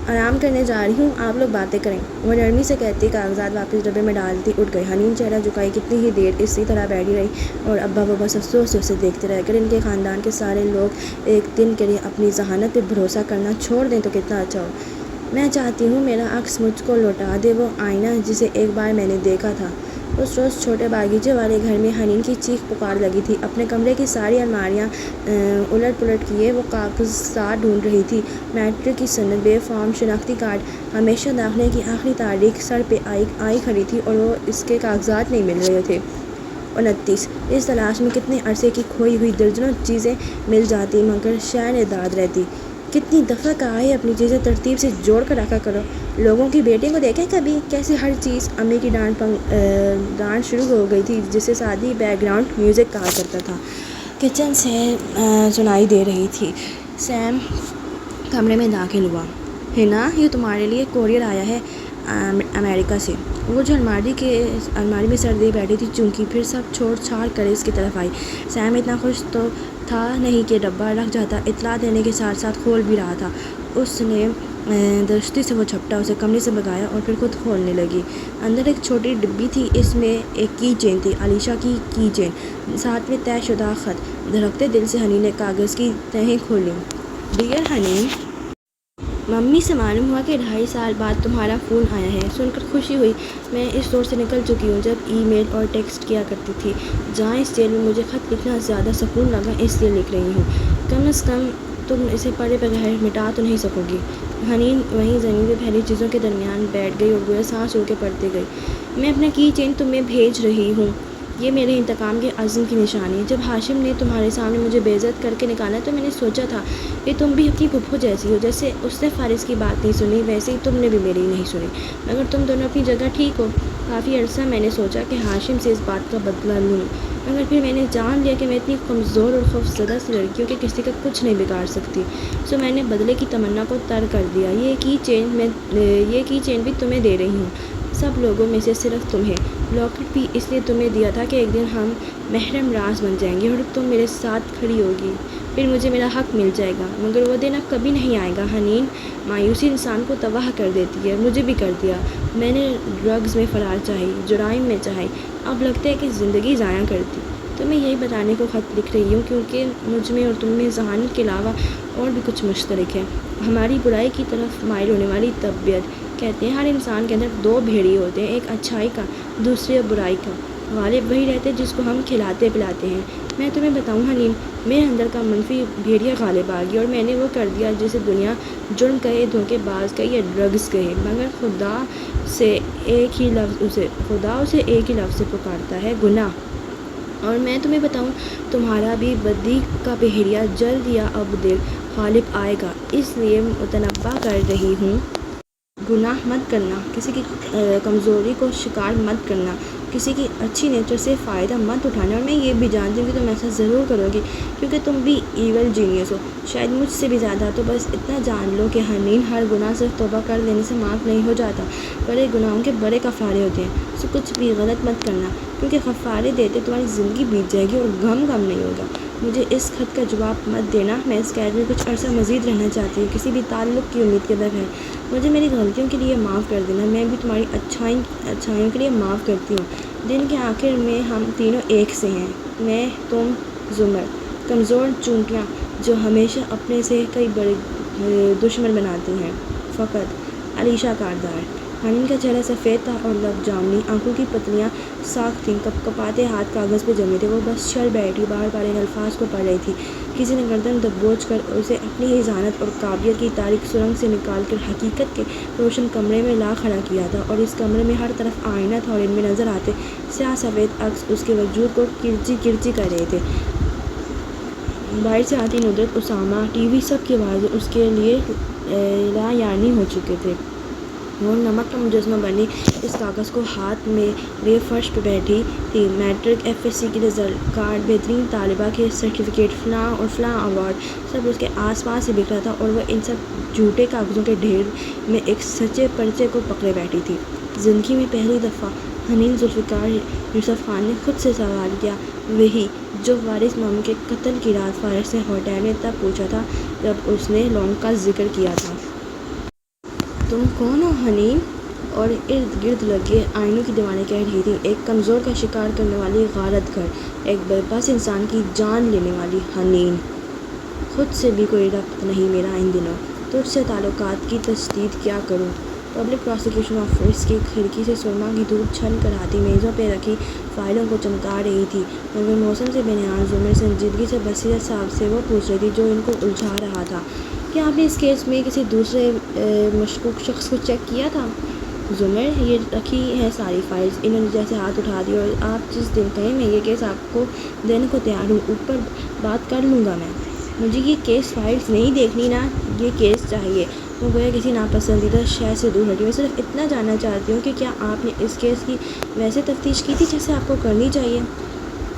آرام کرنے جا رہی ہوں، آپ لوگ باتیں کریں، وہ نرمی سے کہتی کاغذات واپس ڈبے میں ڈالتی اٹھ گئی۔ حنین چہرہ جھکائی کتنی ہی دیر اسی طرح بیٹھی رہی، اور ابا وہ بس افسوس سے اسے دیکھتے رہے۔ اگر ان کے خاندان کے سارے لوگ ایک دن کے لیے اپنی ذہانت پہ بھروسہ کرنا چھوڑ دیں تو کتنا اچھا ہو۔ میں چاہتی ہوں میرا عکس مجھ کو لوٹا دے، وہ آئینہ جسے ایک بار میں نے دیکھا تھا، اس روز چھوٹے باغیچے والے گھر میں حنین کی چیخ پکار لگی تھی۔ اپنے کمرے کی ساری الماریاں الٹ پلٹ کیے وہ کاغذات ڈھونڈ رہی تھی۔ میٹرک کی سند، بے فارم شناختی کارڈ، ہمیشہ داخلے کی آخری تاریخ سر پہ آئی کھڑی تھی اور وہ اس کے کاغذات نہیں مل رہے تھے۔ 29 اس تلاش میں کتنے عرصے کی کھوئی ہوئی درجنوں چیزیں مل جاتی مگر شعر داد رہتی۔ کتنی دفعہ کہا ہے اپنی چیزیں ترتیب سے جوڑ کر رکھا کرو۔ لوگوں کی بیٹیوں کو دیکھیں کبھی کیسے ہر چیز۔ امی کی ڈانٹ شروع ہو گئی تھی جسے سادی بیک گراؤنڈ میوزک کہا کرتا تھا، کچن سے سنائی دے رہی تھی۔ سیم کمرے میں داخل ہوا۔ ہنا، یہ تمہارے لیے کوریئر آیا ہے امریکہ سے۔ وہ جو الماری میں سر دے بیٹھی تھی چونکی، پھر سب چھوڑ چھاڑ کر اس کی طرف آئی۔ سیم اتنا خوش تو تھا نہیں کہ ڈبہ رکھ جاتا، اطلاع دینے کے ساتھ ساتھ کھول بھی رہا تھا۔ اس نے درستی سے وہ جھپٹا، اسے کمرے سے بھگایا اور پھر خود کھولنے لگی۔ اندر ایک چھوٹی ڈبی تھی، اس میں ایک کی چین تھی، علیشا کی کی چین، ساتھ میں طے شدہ خط۔ دھڑکتے دل سے حنین نے کاغذ کی تہیں کھولیں۔ ڈیئر حنین، ممی سے معلوم ہوا کہ 2.5 سال بعد تمہارا فون آیا ہے۔ سن کر خوشی ہوئی۔ میں اس دور سے نکل چکی ہوں جب ای میل اور ٹیکسٹ کیا کرتی تھی۔ جہاں اس جیل میں مجھے خط لکھنا زیادہ سکون لگا، اس لیے لکھ رہی ہوں۔ کم از کم تم اسے پڑھے بغیر مٹا تو نہیں سکو گی۔ حنین وہیں زمین پہ پھیلی چیزوں کے درمیان بیٹھ گئی اور گویا سانس رو کے پڑھتی گئی۔ میں اپنا کی چین تمہیں بھیج رہی ہوں، یہ میرے انتقام کے عزم کی نشانی ہے۔ جب ہاشم نے تمہارے سامنے مجھے بے عزت کر کے نکالا تو میں نے سوچا تھا کہ تم بھی اپنی پھپھو جیسی ہو۔ جیسے اس نے فارس کی بات نہیں سنی، ویسے ہی تم نے بھی میری نہیں سنی، مگر تم دونوں اپنی جگہ ٹھیک ہو۔ کافی عرصہ میں نے سوچا کہ ہاشم سے اس بات کا بدلہ لوں، مگر پھر میں نے جان لیا کہ میں اتنی کمزور اور خوفزدہ سی لڑکی ہوں کہ کسی کا کچھ نہیں بگاڑ سکتی۔ سو میں نے بدلے کی تمنا کو ترک کر دیا۔ یہ کی چین بھی تمہیں دے رہی ہوں، سب لوگوں میں سے صرف تمہیں۔ لاکٹ بھی اس لیے تمہیں دیا تھا کہ ایک دن ہم محرم راز بن جائیں گے اور تم میرے ساتھ کھڑی ہوگی، پھر مجھے میرا حق مل جائے گا۔ مگر وہ دن اب کبھی نہیں آئے گا حنین۔ مایوسی انسان کو تباہ کر دیتی ہے، مجھے بھی کر دیا۔ میں نے ڈرگز میں فرار چاہی، جرائم میں چاہی، اب لگتا ہے کہ زندگی ضائع کر دی۔ تمہیں یہی بتانے کو خط لکھ رہی ہوں کیونکہ مجھ میں اور تم میں ذہانت کے علاوہ اور بھی کچھ مشترک ہے، ہماری برائی کی طرف مائل ہونے والی طبیعت۔ کہتے ہیں ہر انسان کے اندر 2 بھیڑیے ہوتے ہیں، ایک اچھائی کا، دوسرے برائی کا۔ غالب وہی رہتے جس کو ہم کھلاتے پلاتے ہیں۔ میں تمہیں بتاؤں حنین، میرے اندر کا منفی بھیڑیا غالب آ گیا اور میں نے وہ کر دیا جسے دنیا جرم کہے، دھوکے باز کہے یا ڈرگز کہے، مگر خدا اسے ایک ہی لفظ سے پکارتا ہے، گناہ۔ اور میں تمہیں بتاؤں، تمہارا بھی بدی کا بحیرہ جلد یا ابدل غالب آئے گا، اس لیے متنبہ کر رہی ہوں، گناہ مت کرنا، کسی کی کمزوری کو شکار مت کرنا، کسی کی اچھی نیچر سے فائدہ مت اٹھانا۔ اور میں یہ بھی جانتی ہوں کہ تم ایسا ضرور کرو گی کیونکہ تم بھی ایول جینیس ہو، شاید مجھ سے بھی زیادہ۔ تو بس اتنا جان لو کہ حنین، ہر گناہ صرف توبہ کر لینے سے معاف نہیں ہو جاتا، بڑے گناہوں کے بڑے کفارے ہوتے ہیں۔ سو کچھ بھی غلط مت کرنا کیونکہ کفارے دیتے تمہاری زندگی بیت جائے گی اور غم نہیں ہوگا۔ مجھے اس خط کا جواب مت دینا، میں اس قید میں کچھ عرصہ مزید رہنا چاہتی ہوں، کسی بھی تعلق کی امید کے بغیر۔ مجھے میری غلطیوں کے لیے معاف کر دینا، میں بھی تمہاری اچھائیوں کے لیے معاف کرتی ہوں۔ دن کے آخر میں ہم تینوں ایک سے ہیں، میں، تم، زمر، کمزور چونٹیاں جو ہمیشہ اپنے سے کئی بڑے دشمن بناتی ہیں۔ فقط علیشا کاردار۔ حنین کا چہرہ سفید تھا اور لب جامنی، آنکھوں کی پتلیاں ساکھ تھیں، کپاتے ہاتھ کاغذ پہ جمے تھے۔ وہ بس چل بیٹھی، بار بار ان الفاظ کو پڑھ رہی تھی۔ کسی نے گردن دبوچ کر اسے اپنی ہی ذہانت اور قابلیت کی تاریک سرنگ سے نکال کر حقیقت کے روشن کمرے میں لا کھڑا کیا تھا، اور اس کمرے میں ہر طرف آئینہ تھا اور ان میں نظر آتے سیاہ سفید عکس اس کے وجود کو کرچی کرچی کر رہے تھے۔ باہر سے آتی ندرت، اسامہ، ٹی وی، سب کی آوازیں اس کے لیے لا یعنی ہو چکے تھے۔ وہ نمک کا مجسمہ بنی اس کاغذ کو ہاتھ میں لیے فرش پہ بیٹھی تھی۔ میٹرک، ایف ایس سی کی رزلٹ کارڈ، بہترین طالبہ کے سرٹیفکیٹ، فلاں اور فلاں ایوارڈ، سب اس کے آس پاس ہی بکھرا تھا، اور وہ ان سب جھوٹے کاغذوں کے ڈھیر میں ایک سچے پرچے کو پکڑے بیٹھی تھی۔ زندگی میں پہلی دفعہ حنین ذوالفقار یوسف خان نے خود سے سوال کیا، وہی جو وارث ماموں کے قتل کی رات فارس سے ہوٹل میں تب پوچھا تھا جب اس نے لونگ کا ذکر کیا تھا۔ تم کون ہو حنین؟ اور ارد گرد لگے آئینوں کی دیواریں کہہ رہی تھیں، ایک کمزور کا شکار کرنے والی غارت گر، ایک بے بس انسان کی جان لینے والی حنین۔ خود سے بھی کوئی ربط نہیں میرا ان دنوں، تجھ سے تعلقات کی تجدید کیا کروں؟ پبلک پروسیکیوشن آفس کی کھڑکی سے سرما کی دھوپ چھن کر آتی میزوں پہ رکھی فائلوں کو چمکا رہی تھی، مگر موسم سے بنیاد زمر سنجیدگی سے بصیرت صاحب سے وہ پوچھ رہی تھی جو ان کو الجھا رہا تھا، کیا آپ نے اس کیس میں کسی دوسرے مشکوک شخص کو چیک کیا تھا؟ زمر، یہ رکھی ہے ساری فائلز، انہوں نے جیسے ہاتھ اٹھا دیا، اور آپ جس دن کہیں میں یہ کیس آپ کو دینے کو تیار ہوں، اوپر بات کر لوں گا میں۔ مجھے یہ کیس فائلز نہیں دیکھنی، نہ یہ کیس چاہیے۔ وہ گویا کسی ناپسندیدہ شے سے دور ہٹی۔ میں صرف اتنا جاننا چاہتی ہوں کہ کیا آپ نے اس کیس کی ویسے تفتیش کی تھی جیسے آپ کو کرنی چاہیے؟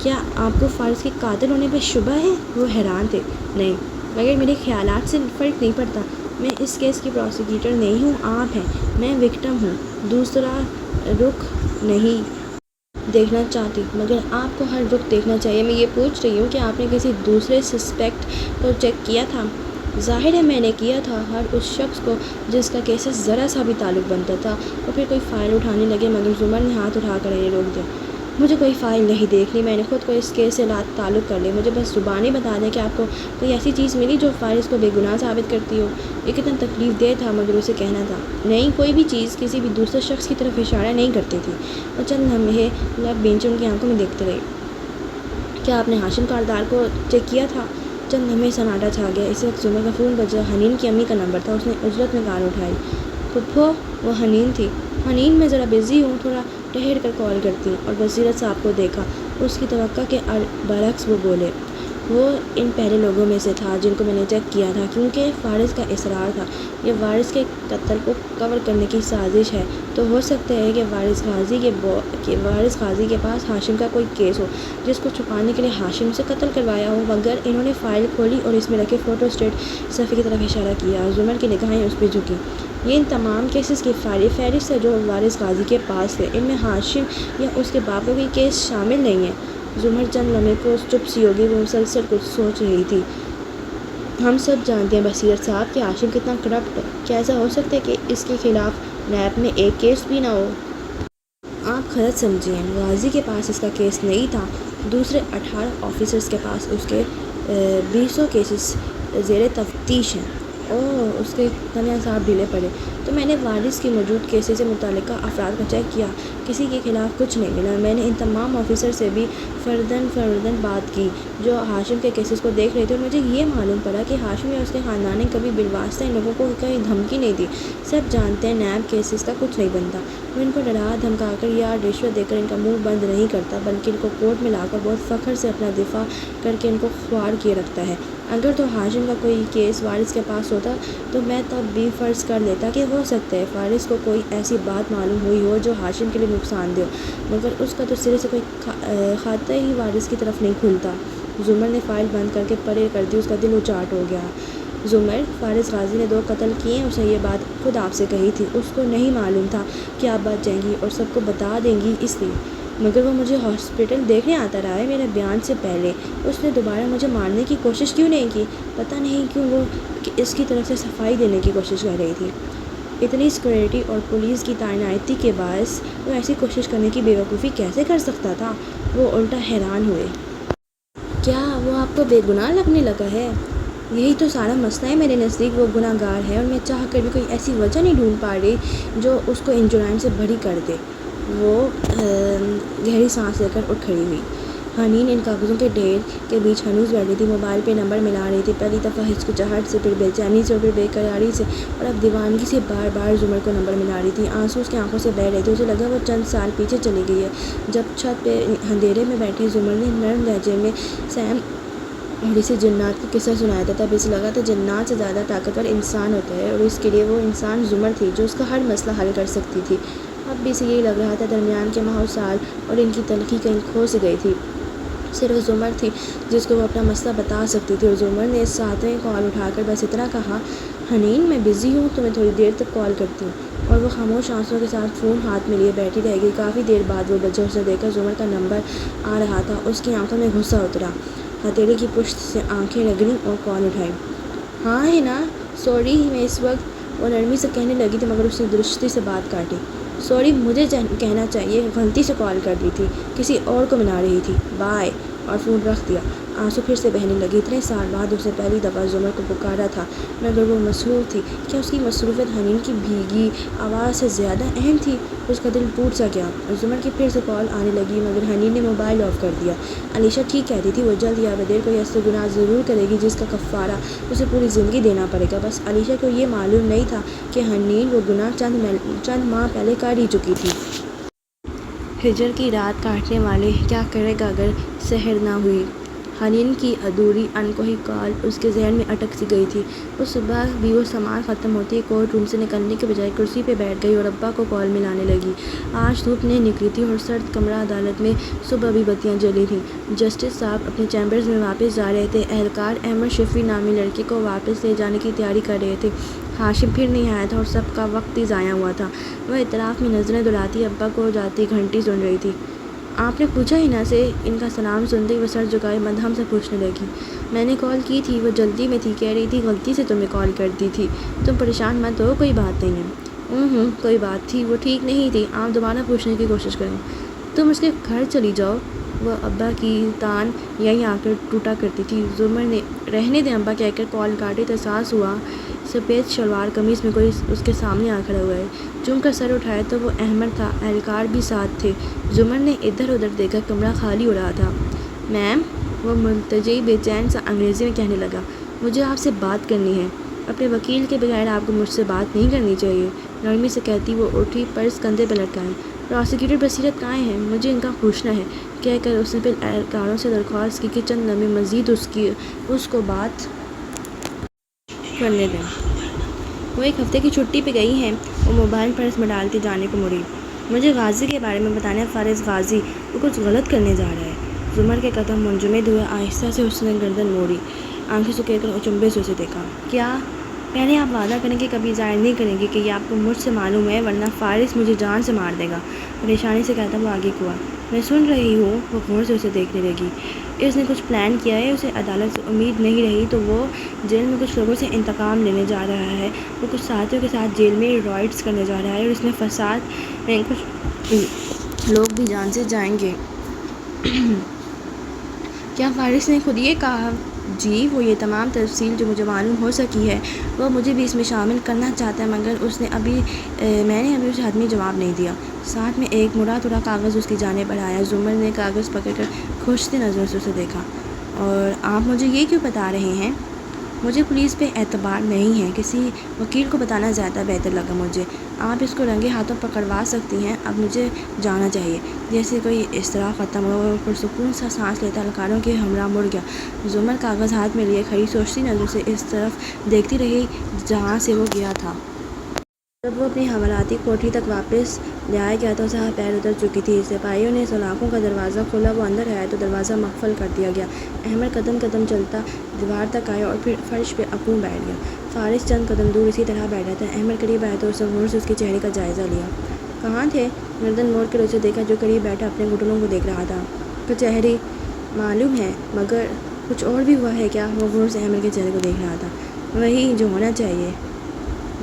کیا آپ کو فائلز کے قاتل ہونے پہ شبہ ہے؟ وہ حیران تھے۔ نہیں، مگر میرے خیالات سے فرق نہیں پڑتا۔ میں اس کیس کی پروسیکیوٹر نہیں ہوں، آپ ہیں، میں وکٹم ہوں۔ دوسرا رخ نہیں دیکھنا چاہتی، مگر آپ کو ہر رخ دیکھنا چاہیے۔ میں یہ پوچھ رہی ہوں کہ آپ نے کسی دوسرے سسپیکٹ کو چیک کیا تھا؟ ظاہر ہے میں نے کیا تھا، ہر اس شخص کو جس کا کیس سے ذرا سا بھی تعلق بنتا تھا۔ وہ پھر کوئی فائل اٹھانے لگے، مگر زمر نے ہاتھ اٹھا کر انہیں روک دیا۔ مجھے کوئی فائل نہیں دیکھنی، میں نے خود کو اس کیس سے تعلق کر لیا۔ مجھے بس زبانی بتا دیں کہ آپ کو کوئی ایسی چیز ملی جو فائل اس کو بے گناہ ثابت کرتی ہو۔ یہ کتنا تکلیف دہ تھا، مگر اسے کہنا تھا۔ نہیں، کوئی بھی چیز کسی بھی دوسرے شخص کی طرف اشارہ نہیں کرتی تھی۔ وہ چند لمحے لب بینچ ان کی آنکھوں میں دیکھتے رہے۔ کیا آپ نے ہاشم کاردار کو چیک کیا تھا؟ چند لمحے سناٹا چھا گیا۔ اس وقت زمر کا فون بجا۔ حنین کی امی کا نمبر تھا۔ اس نے عجلت میں کال اٹھائی۔ پھپھو، وہ حنین تھی۔ حنین، میں ذرا بزی ہوں، تھوڑا ٹھہر کر کال کرتی ہوں۔ اور بصیرت صاحب کو دیکھا، اس کی توقع کے برعکس وہ بولے۔ وہ ان پہلے لوگوں میں سے تھا جن کو میں نے چیک کیا تھا، کیونکہ فارس کا اصرار تھا۔ یہ وارث کے قتل کو کور کرنے کی سازش ہے۔ تو ہو سکتا ہے کہ وارث غازی کے پاس ہاشم کا کوئی کیس ہو، جس کو چھپانے کے لیے ہاشم سے قتل کروایا ہو۔ مگر انہوں نے فائل کھولی اور اس میں رکھے فوٹو اسٹیٹ صفحے کی طرف اشارہ کیا۔ زمر کی نگاہیں اس پہ جھکیں۔ یہ ان تمام کیسز کی فہرست ہے جو وارث غازی کے پاس تھے۔ ان میں ہاشم یا اس کے باپ کا کوئی کیس شامل نہیں ہے۔ زمر چند لمحے کو چپ سی ہو گئی۔ وہ مسلسل کچھ سوچ رہی تھی۔ ہم سب جانتے ہیں بصیرت صاحب کہ ہاشم کتنا کرپٹ ہے۔ کیا ایسا ہو سکتا ہے کہ اس کے خلاف نیب میں ایک کیس بھی نہ ہو؟ آپ غلط سمجھیں، غازی کے پاس اس کا کیس نہیں تھا۔ دوسرے 18 آفیسرز کے پاس اس کے 200 کیسز زیر تفتیش ہیں۔ اوہ، اس کے تنے اعصاب ڈھیلے پڑے۔ تو میں نے وارث کی موجود کیسز سے متعلقہ افراد کو چیک کیا، کسی کے خلاف کچھ نہیں ملا۔ میں نے ان تمام آفیسر سے بھی فرداً بات کی جو ہاشم کے کیسز کو دیکھ رہے تھے، اور مجھے یہ معلوم پڑا کہ ہاشم یا اس کے خاندان نے کبھی بالواسطہ ان لوگوں کو کوئی دھمکی نہیں دی۔ سب جانتے ہیں نیب کیسز کا کچھ نہیں بنتا۔ وہ ان کو ڈرا دھمکا کر یا رشوت دے کر ان کا منہ بند نہیں کرتا، بلکہ ان کو کورٹ میں لا کر بہت فخر سے اپنا دفاع کر کے ان کو خوار کیے رکھتا ہے۔ اگر تو ہاشم کا کوئی کیس وارث کے پاس ہوتا تو میں تب بھی فرض کر لیتا کہ ہو سکتا ہے وارث کو کوئی ایسی بات معلوم ہوئی ہو جو ہاشم کے لیے نقصان دہ ہو، مگر اس کا تو سرے سے کوئی خطہ ہی وارث کی طرف نہیں کھلتا۔ زمر نے فائل بند کر کے پرے کر دی۔ اس کا دل اچاٹ ہو گیا۔ زمر، فارس غازی نے 2 قتل کیے ہیں، اسے یہ بات خود آپ سے کہی تھی۔ اس کو نہیں معلوم تھا کہ آپ بچ جائیں گی اور سب کو بتا دیں گی، اس لیے۔ مگر وہ مجھے ہاسپٹل دیکھنے آتا رہا ہے میرے بیان سے پہلے۔ اس نے دوبارہ مجھے مارنے کی کوشش کیوں نہیں کی؟ پتہ نہیں کیوں وہ اس کی طرف سے صفائی دینے کی کوشش کر رہی تھی۔ اتنی سیکورٹی اور پولیس کی تعیناتی کے باعث وہ ایسی کوشش کرنے کی بیوقوفی کیسے کر سکتا تھا؟ وہ الٹا حیران ہوئے۔ کیا وہ آپ کو بے گناہ لگنے لگا ہے؟ یہی تو سارا مسئلہ ہے میرے نزدیک۔ وہ گناہ گار ہے، اور میں چاہ کر بھی کوئی ایسی وجہ نہیں ڈھونڈ پا رہی جو اس کو ان جرائم سے بری کر دے۔ وہ گہری سانس لے کر اٹھ کھڑی ہوئی۔ حنین ان کاغذوں کے ڈھیر کے بیچ ہنوز بیٹھی تھی، موبائل پہ نمبر ملا رہی تھی، پہلی دفعہ ہچکچاہٹ سے، پھر بے چینی سے، اور پھر بے قراری سے، اور اب دیوانگی سے بار بار زمر کو نمبر ملا رہی تھی۔ آنسو اس کی آنکھوں سے بہہ رہے تھے۔ اسے لگا وہ چند سال پیچھے چلی گئی ہے، جب چھت پہ اندھیرے میں بیٹھی زمر نے نرم لہجے میں سیم اور اسے جنات کا قصہ سنایا تھا۔ تب اسے لگا تھا جنات سے زیادہ طاقتور انسان ہوتا ہے، اور اس کے لیے وہ انسان زمر تھی جو اس کا ہر مسئلہ حل کر سکتی تھی۔ اب بھی اسے یہی لگ رہا تھا۔ درمیان کے ماہ و سال اور ان کی تلخی کہیں کھو سے گئی تھی۔ صرف زمر تھی جس کو وہ اپنا مسئلہ بتا سکتی تھی، اور زمر نے 7ویں کال اٹھا کر بس اتنا کہا، حنین، میں بزی ہوں، تو میں تھوڑی دیر تک کال کرتی ہوں۔ اور وہ خاموش آنسوؤں کے ساتھ فون ہاتھ میں لیے بیٹھی رہ گئی۔ کافی دیر بعد وہ بجا۔ اسے دیکھ کر زمر کا نمبر آ رہا تھا۔ اس کی آنکھوں میں غصہ اترا، ہتھیلی کی پشت سے آنکھیں رگڑیں اور کال اٹھائی۔ ہاں ہے نا؟ سوری، میں اس وقت، وہ نرمی سے کہنے لگی تھی، مگر اس نے درستی سے بات کاٹی۔ سوری، مجھے کہنا چاہیے، غلطی سے کال کر دی تھی، کسی اور کو منا رہی تھی، بائے۔ اور فون رکھ دیا۔ آنسو پھر سے بہنے لگے۔ اتنے سال بعد اس نے پہلی دفعہ زمر کو پکارا تھا، مگر وہ مصروف تھی۔ کیا اس کی مصروفیت حنین کی بھیگی آواز سے زیادہ اہم تھی؟ اس کا دل ٹوٹ سا گیا۔ زمر کی پھر سے کال آنے لگی، مگر حنین نے موبائل آف کر دیا۔ علیشہ ٹھیک کہتی تھی، وہ جلد یا بدیر کوئی ایسا گناہ ضرور کرے گی جس کا کفارہ اسے پوری زندگی دینا پڑے گا۔ بس علیشہ کو یہ معلوم نہیں تھا کہ حنین وہ گناہ چند ماہ پہلے کر ہی چکی تھی۔ ہجر کی رات کاٹنے والے کیا کرے گا اگر سحر نہ ہوئی؟ حنین کی ادھوری انکوہی کال اس کے ذہن میں اٹک سی گئی تھی۔ اس صبح بھی وہ سامان ختم ہوتے ہی کورٹ روم سے نکلنے کے بجائے کرسی پہ بیٹھ گئی اور ابا کو کال ملانے لگی۔ آج دھوپ نہیں نکلی تھی اور سرد کمرہ عدالت میں صبح بھی بتیاں جلی تھیں۔ جسٹس صاحب اپنے چیمبرز میں واپس جا رہے تھے۔ اہلکار احمد شفیع نامی لڑکے کو واپس لے جانے کی تیاری کر رہے تھے۔ ہاشم پھر نہیں آیا تھا اور سب کا وقت ہی ضائع ہوا تھا۔ وہ اطراف میں نظریں دوڑاتی ابا کو جاتی گھنٹی سن رہی تھی۔ آپ نے پوچھا ہی نہ سے؟ ان کا سلام سنتے ہی وہ سر جھکائے مدھم سے پوچھنے لگی۔ میں نے کال کی تھی، وہ جلدی میں تھی، کہہ رہی تھی غلطی سے تمہیں کال کر دی تھی۔ تم پریشان مت ہو، کوئی بات نہیں ہے۔ کوئی بات تھی، وہ ٹھیک نہیں تھی، آپ دوبارہ پوچھنے کی کوشش کریں۔ تم اس کے گھر چلی جاؤ۔ وہ ابا کی تان یہیں آ کر ٹوٹا کرتی تھی۔ زمر نے رہنے دیں ابا کہہ کر کال کاٹی تو احساس ہوا سفید شلوار قمیض میں کوئی اس کے سامنے آ کھڑا ہوا ہے۔ چم کر سر اٹھایا تو وہ احمد تھا، اہلکار بھی ساتھ تھے۔ زمر نے ادھر ادھر دیکھا، کمرہ خالی ہو رہا تھا۔ میم، وہ ملتجئی بے چین سا انگریزی میں کہنے لگا، مجھے آپ سے بات کرنی ہے۔ اپنے وکیل کے بغیر آپ کو مجھ سے بات نہیں کرنی چاہیے، نرمی سے کہتی وہ اٹھی، پرس کندھے پہ لٹکائے۔ پراسیکیوٹر بصیرت کہاں ہے؟ مجھے ان کا پوچھنا ہے، کہہ کر اس نے پھر اہلکاروں سے درخواست کی کہ چند لمحے مزید اس کو بات کرنے دیں۔ وہ ایک ہفتے کی چھٹی پہ گئی ہیں۔ وہ موبائل پرس میں ڈالتی جانے کو مڑی۔ مجھے غازی کے بارے میں بتانا ہے، فارغ غازی، وہ کچھ غلط کرنے جا رہا ہے۔ زمر کے قدم منجمد ہوئے، آہستہ سے اس نے گردن موڑی، آنکھیں سکیڑ کر اچنبے سے اسے دیکھا۔ کیا؟ پہلے آپ وعدہ کریں کہ کبھی ظاہر نہیں کریں گے کہ یہ آپ کو مجھ سے معلوم ہے، ورنہ فارغ مجھے جان سے مار دے گا۔ پریشانی سے کہتا وہ آگے ہوا۔ میں سن رہی ہوں۔ وہ غور سے اسے دیکھنے لگی۔ اس نے کچھ پلان کیا ہے، اسے عدالت سے امید نہیں رہی تو وہ جیل میں کچھ لوگوں سے انتقام لینے جا رہا ہے، وہ کچھ ساتھیوں کے ساتھ جیل میں رائڈز کرنے جا رہا ہے اور اس میں فساد میں کچھ لوگ بھی جان سے جائیں گے۔ کیا فارغ نے خود یہ کہا؟ جی، وہ یہ تمام تفصیل جو مجھے معلوم ہو سکی ہے، وہ مجھے بھی اس میں شامل کرنا چاہتا ہے، مگر میں نے ابھی اسے حتمی جواب نہیں دیا۔ ساتھ میں ایک مڑا توڑا کاغذ اس کی جانب بڑھایا۔ زمر نے کاغذ پکڑ کر کھوجتی نظروں سے اسے دیکھا۔ اور آپ مجھے یہ کیوں بتا رہے ہیں؟ مجھے پولیس پہ اعتبار نہیں ہے، کسی وکیل کو بتانا زیادہ بہتر لگا مجھے۔ آپ اس کو رنگے ہاتھوں پکڑوا سکتی ہیں، اب مجھے جانا چاہیے۔ جیسے کوئی اضطراب ختم ہوا اور پرسکون سا سانس لیتا اہلکاروں کے ہمراہ مڑ گیا۔ زمر کاغذ ہاتھ میں لیے کھڑی سوچتی نظروں سے اس طرف دیکھتی رہی جہاں سے وہ گیا تھا۔ جب وہ اپنی حوالاتی کوٹھی تک واپس لایا گیا تو صاحب پیر اتر چکی تھی۔ سپاہیوں نے سلاخوں کا دروازہ کھولا، وہ اندر آیا تو دروازہ مقفل کر دیا گیا۔ احمد قدم قدم چلتا دیوار تک آیا اور پھر فرش پہ اپوں بیٹھ گیا۔ فارغ چند قدم دور اسی طرح بیٹھا تھا۔ احمد قریب آیا تو اس نے غور سے اس کے چہرے کا جائزہ لیا۔ کہاں تھے؟ گردن موڑ کر اسے دیکھا جو قریب بیٹھا اپنے گھٹنوں کو دیکھ رہا تھا۔ کچہری؟ معلوم ہے، مگر کچھ اور بھی ہوا ہے کیا؟ وہ غور سے احمد کے چہرے کو دیکھ رہا تھا۔ وہی جو ہونا چاہیے۔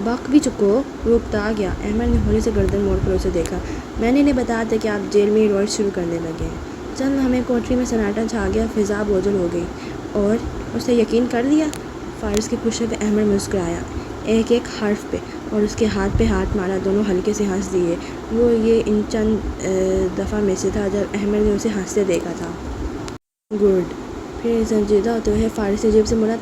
بک بھی چکو، وہ اکتا گیا۔ احمد نے ہولی سے گردن موڑ کر اسے دیکھا۔ میں نے انہیں بتایا تھا کہ آپ جیل میں رائڈ شروع کرنے لگے ہیں۔ چند ہمیں کوٹری میں سناٹا چھا گیا، فضا بوجھل ہو گئی۔ اور اس نے یقین کر لیا؟ فارغ کے پوچھنے پہ احمد مسکرایا، ایک ایک حرف پہ، اور اس کے ہاتھ پہ ہاتھ مارا۔ دونوں ہلکے سے ہنس دیے۔ وہ یہ ان چند دفعہ میں سے تھا جب احمد نے اسے ہنستے دیکھا تھا۔ گڈ۔ پھر سنجیدہ ہوتے ہوئے فارغ سے جیب سے مڑا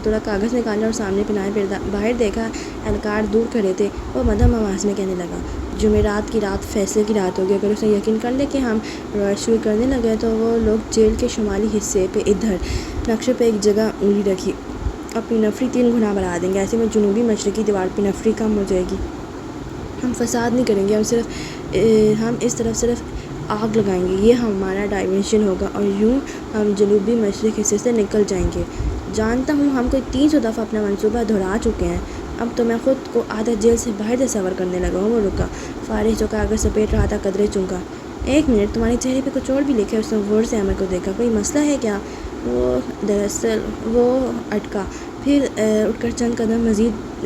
توڑا کاغذ نکالا اور سامنے پناہ پہ باہر دیکھا۔ اہلکار دور کھڑے تھے۔ وہ مدھم آواز میں کہنے لگا، جمعرات کی رات فیصلے کی رات ہوگی۔ اگر اسے یقین کر لے کہ ہم رائڈ شروع کرنے لگے تو وہ لوگ جیل کے شمالی حصے پہ ادھر نقشے پہ ایک جگہ انگلی رکھی اپنی نفری 3 گنا بڑھا دیں گے۔ ایسے میں جنوبی مشرقی دیوار پہ نفری کم ہو جائے گی۔ ہم فساد نہیں کریں گے، ہم اس طرف صرف آگ لگائیں گے۔ یہ ہمارا ڈائیورژن ہوگا اور یوں ہم جنوبی مشرق حصے سے نکل جائیں گے۔ جانتا ہوں ہم کوئی 300 دفعہ اپنا منصوبہ دہرا چکے ہیں، اب تو میں خود کو آدھا جیل سے باہر تصور کرنے لگا ہوں۔ وہ رکا۔ فارغ جو کاغذ سپیٹ رہا تھا قدرے چونکا۔ ایک منٹ، تمہارے چہرے پہ کچھ اور بھی لکھا ہے؟ اس نے غور سے احمد کو دیکھا۔ کوئی مسئلہ ہے کیا؟ دراصل وہ اٹکا، پھر اٹھ کر چند قدم مزید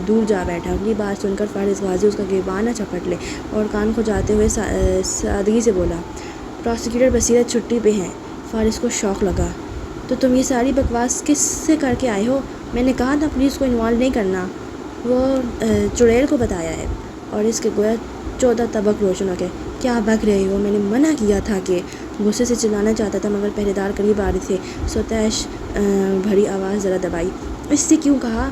دور جا بیٹھا۔ اگلی بات سن کر فارغ غازی اس کا گریباں نہ چپٹ لے اور کان کھجاتے ہوئے سادگی سے بولا، پراسیکیوٹر بصیرت چھٹی پہ ہیں۔ فارس کو شوق لگا۔ تو تم یہ ساری بکواس کس سے کر کے آئے ہو؟ میں نے کہا تھا پولیس کو انوالو نہیں کرنا۔ وہ چڑیل کو بتایا ہے۔ اور اس کے گویا 14 طبق روشن ہو گئے۔ کیا بک رہے ہو؟ میں نے منع کیا تھا کہ غصے سے چلانا چاہتا تھا مگر پہرے دار قریب آ رہے تھے۔ ستائش بھری آواز ذرا دبائی۔ اس سے کیوں کہا؟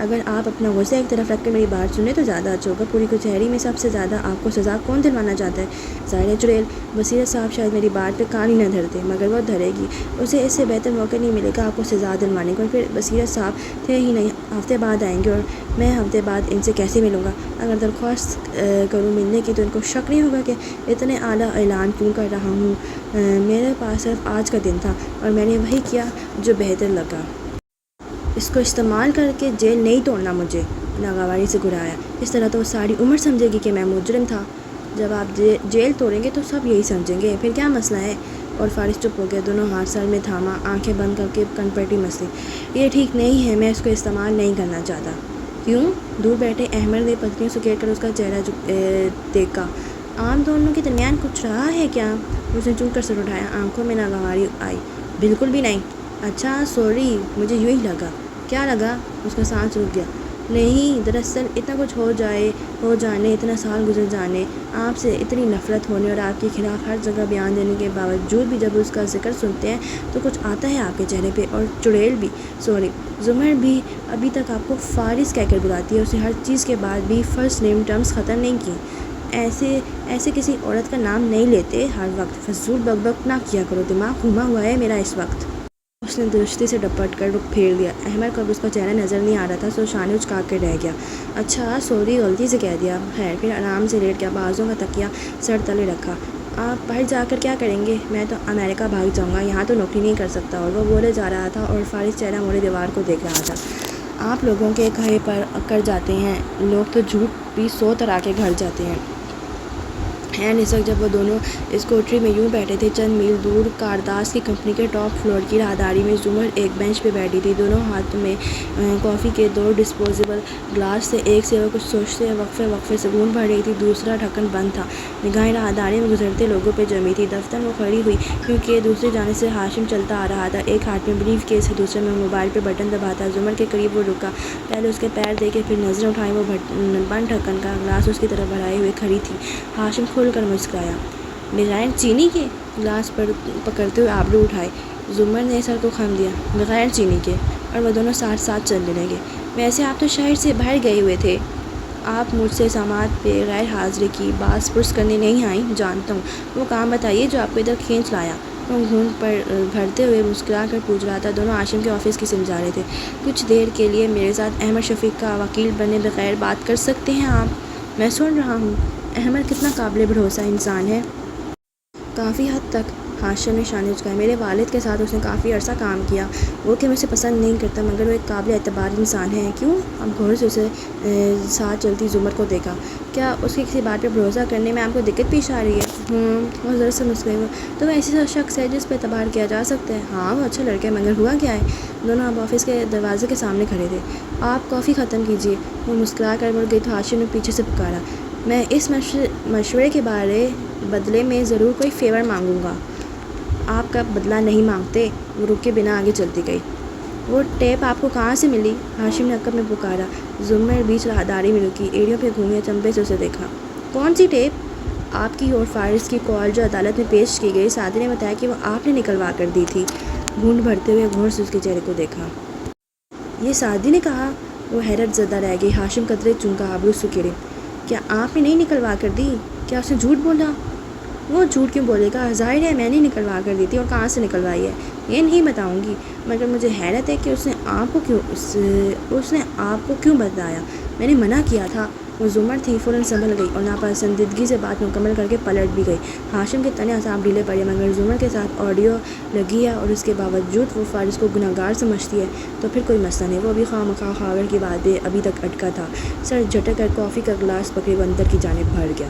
اگر آپ اپنا غصہ ایک طرف رکھ کے میری بات سنیں تو زیادہ اچھا ہوگا۔ پوری کچہری میں سب سے زیادہ آپ کو سزا کون دلوانا چاہتا ہے؟ ظاہر ہے چڑیل۔ بصیرت صاحب شاید میری بات پہ کان ہی نہ دھرتے مگر وہ دھرے گی۔ اسے اس سے بہتر موقع نہیں ملے گا آپ کو سزا دلوانے کو۔ اور پھر بصیرت صاحب تھے ہی نہیں، ہفتے بعد آئیں گے اور میں ہفتے بعد ان سے کیسے ملوں گا؟ اگر درخواست کروں ملنے کی تو ان کو شک نہیں ہوگا کہ اتنے اعلیٰ اعلان کیوں کر رہا ہوں؟ میرے پاس صرف آج کا دن تھا اور میں نے وہی کیا جو بہتر لگا۔ اس کو استعمال کر کے جیل نہیں توڑنا مجھے، ناگواری سے گھرایا۔ اس طرح تو وہ ساری عمر سمجھے گی کہ میں مجرم تھا۔ جب آپ جیل توڑیں گے تو سب یہی سمجھیں گے، پھر کیا مسئلہ ہے؟ اور فارس چپ ہو گیا، دونوں ہاتھ سر میں تھاما، آنکھیں بند کر کے کن پٹی مسلی۔ یہ ٹھیک نہیں ہے، میں اس کو استعمال نہیں کرنا چاہتا۔ کیوں؟ دور بیٹھے احمد نے پتلیاں سکیڑ کر اس کا چہرہ دیکھا۔ آپ دونوں کے درمیان کچھ رہا ہے کیا؟ اس نے چونک کر سر اٹھایا، آنکھوں میں ناگواری آئی۔ بالکل بھی نہیں۔ اچھا سوری، مجھے یوں ہی لگا۔ کیا لگا؟ اس کا سانس رک گیا۔ نہیں، دراصل اتنا کچھ ہو جانے، اتنا سال گزر جانے، آپ سے اتنی نفرت ہونے اور آپ کے خلاف ہر جگہ بیان دینے کے باوجود بھی جب اس کا ذکر سنتے ہیں تو کچھ آتا ہے آپ کے چہرے پہ۔ اور چڑیل بھی، سوری، زمر بھی ابھی تک آپ کو فارس کہہ کر بلاتی ہے، اسے ہر چیز کے بعد بھی فرسٹ نیم ٹرمز ختم نہیں کی۔ ایسے کسی عورت کا نام نہیں لیتے ہر وقت۔ فضول بک بک نہ کیا کرو، دماغ گھوما ہوا ہے میرا اس وقت۔ اس نے درستی سے ڈپٹ کر رخ پھیر دیا۔ احمد کو اب اس کا چہرہ نظر نہیں آ رہا تھا، سو شانے اچکا کے رہ گیا۔ اچھا سوری، غلطی سے کہہ دیا۔ خیر، پھر آرام سے لیٹ گیا، بازوں کا تکیہ سر تلے رکھا۔ آپ باہر جا کر کیا کریں گے؟ میں تو امریکہ بھاگ جاؤں گا، یہاں تو نوکری نہیں کر سکتا۔ اور وہ بولے جا رہا تھا اور فارس چہرہ موڑے دیوار کو دیکھ رہا تھا۔ آپ لوگوں کے کہے پر اکڑ جاتے ہیں، لوگ تو جھوٹ بھی 100 طرح کے گھڑ جاتے ہیں۔ اس وقت جب وہ دونوں اس کوٹری میں یوں بیٹھے تھے، چند میل دور کارداس کی کمپنی کے ٹاپ فلور کی راہداری میں زمر ایک بینچ پہ بیٹھی تھی، دونوں ہاتھ میں کافی کے 2 ڈسپوزیبل گلاس سے۔ ایک سے وہ کچھ سوچتے وقفے سے گھونٹ بھر رہی تھی، دوسرا ڈھکن بند تھا۔ نگاہیں راہداری میں گزرتے لوگوں پہ جمی تھی۔ دفتر میں کھڑی ہوئی کیونکہ دوسری جانب سے ہاشم چلتا آ رہا تھا، ایک ہاتھ میں بریف کیس ہے، دوسرے میں موبائل پہ بٹن دباتا۔ زمر کے قریب وہ رکا، پہلے اس کے پیر دیکھے پھر نظریں اٹھائیں۔ وہ بند ڈھکن کا گلاس اس کی طرف بڑھائے ہوئے کھڑی تھی۔ ہاشم کھل کر مسکرایا۔ بغیر چینی کے؟ گلاس پر پکڑتے ہوئے آبرو اٹھائے۔ زمر نے سر کو خم دیا۔ بغیر چینی کے؟ اور وہ دونوں ساتھ ساتھ چلنے لگے۔ ویسے آپ تو شہر سے باہر گئے ہوئے تھے، آپ مجھ سے سماعت پہ غیر حاضری کی باز پرس کرنے نہیں آئیں؟ جانتا ہوں، وہ کام بتائیے جو آپ کو ادھر کھینچ لایا۔ وہ گھونٹ پر بھرتے ہوئے مسکرا کر پوچھ رہا تھا۔ دونوں ہاشم کے آفس کی سمجھا رہے تھے۔ کچھ دیر کے لیے میرے ساتھ احمد شفیق کا وکیل بنے بغیر بات کر سکتے ہیں آپ؟ میں سن رہا ہوں۔ احمد کتنا قابل بھروسہ انسان ہے۔ کافی حد تک، ہاشم نے شانے اچکائے۔ میرے والد کے ساتھ اس نے کافی عرصہ کام کیا، وہ کہ میں اسے پسند نہیں کرتا مگر وہ ایک قابل اعتبار انسان ہے۔ کیوں؟ اب غور سے اسے ساتھ چلتی زمر کو دیکھا۔ کیا اس کی کسی بات پہ بھروسہ کرنے میں آپ کو دقت پیش آ رہی ہے؟ وہ ذرا سے مسکرائے ہوئے۔ تو وہ ایسی شخص ہے جس پہ اعتبار کیا جا سکتا ہے؟ ہاں، وہ اچھا لڑکا ہے مگر ہوا کیا ہے؟ دونوں اب آفس کے دروازے کے سامنے کھڑے تھے۔ آپ کافی ختم کیجیے۔ وہ مسکرا کر مڑ گئی تو ہاشم نے پیچھے سے پکارا۔ میں اس مشورے کے بدلے میں ضرور کوئی فیور مانگوں گا۔ آپ کا بدلہ نہیں مانگتے؟ وہ رک کے بنا آگے چلتی گئی۔ وہ ٹیپ آپ کو کہاں سے ملی؟ ہاشم نے عقب میں پکارا۔ زمر بیچ راہداری میں رکی، ایڑیوں پہ گھومی، چمبے سے اسے دیکھا۔ کون سی ٹیپ؟ آپ کی اور فارس کی کال جو عدالت میں پیش کی گئی، سعدی نے بتایا کہ وہ آپ نے نکلوا کر دی تھی۔ گھونٹ بھرتے ہوئے غور سے اس کے چہرے کو دیکھا۔ یہ سعدی نے کہا؟ وہ حیرت زدہ رہ گئی۔ ہاشم قدرے چونکا، آبرو سکیڑے۔ کیا آپ نے نہیں نکلوا کر دی؟ کیا اس نے جھوٹ بولا؟ وہ جھوٹ کیوں بولے گا؟ ظاہر ہے میں نے نکلوا کر دی تھی، اور کہاں سے نکلوائی ہے یہ نہیں بتاؤں گی، مگر مجھے حیرت ہے کہ اس نے آپ کو کیوں بتایا؟ میں نے منع کیا تھا۔ وہ زمر تھی، فوراً سنبھل گئی اور ناپسندیدگی سے بات مکمل کر کے پلٹ بھی گئی۔ ہاشم کے تنے اعصاب ڈھیلے پڑے، مگر زمر کے ساتھ آڈیو لگی ہے اور اس کے باوجود وہ فارس کو گنہگار سمجھتی ہے تو پھر کوئی مسئلہ نہیں۔ وہ ابھی خواہ مخواہ خاگر کی بات پہ ابھی تک اٹکا تھا۔ سر جھٹک کر کافی کا گلاس پکڑے وہ اندر کی جانب بڑھ گیا۔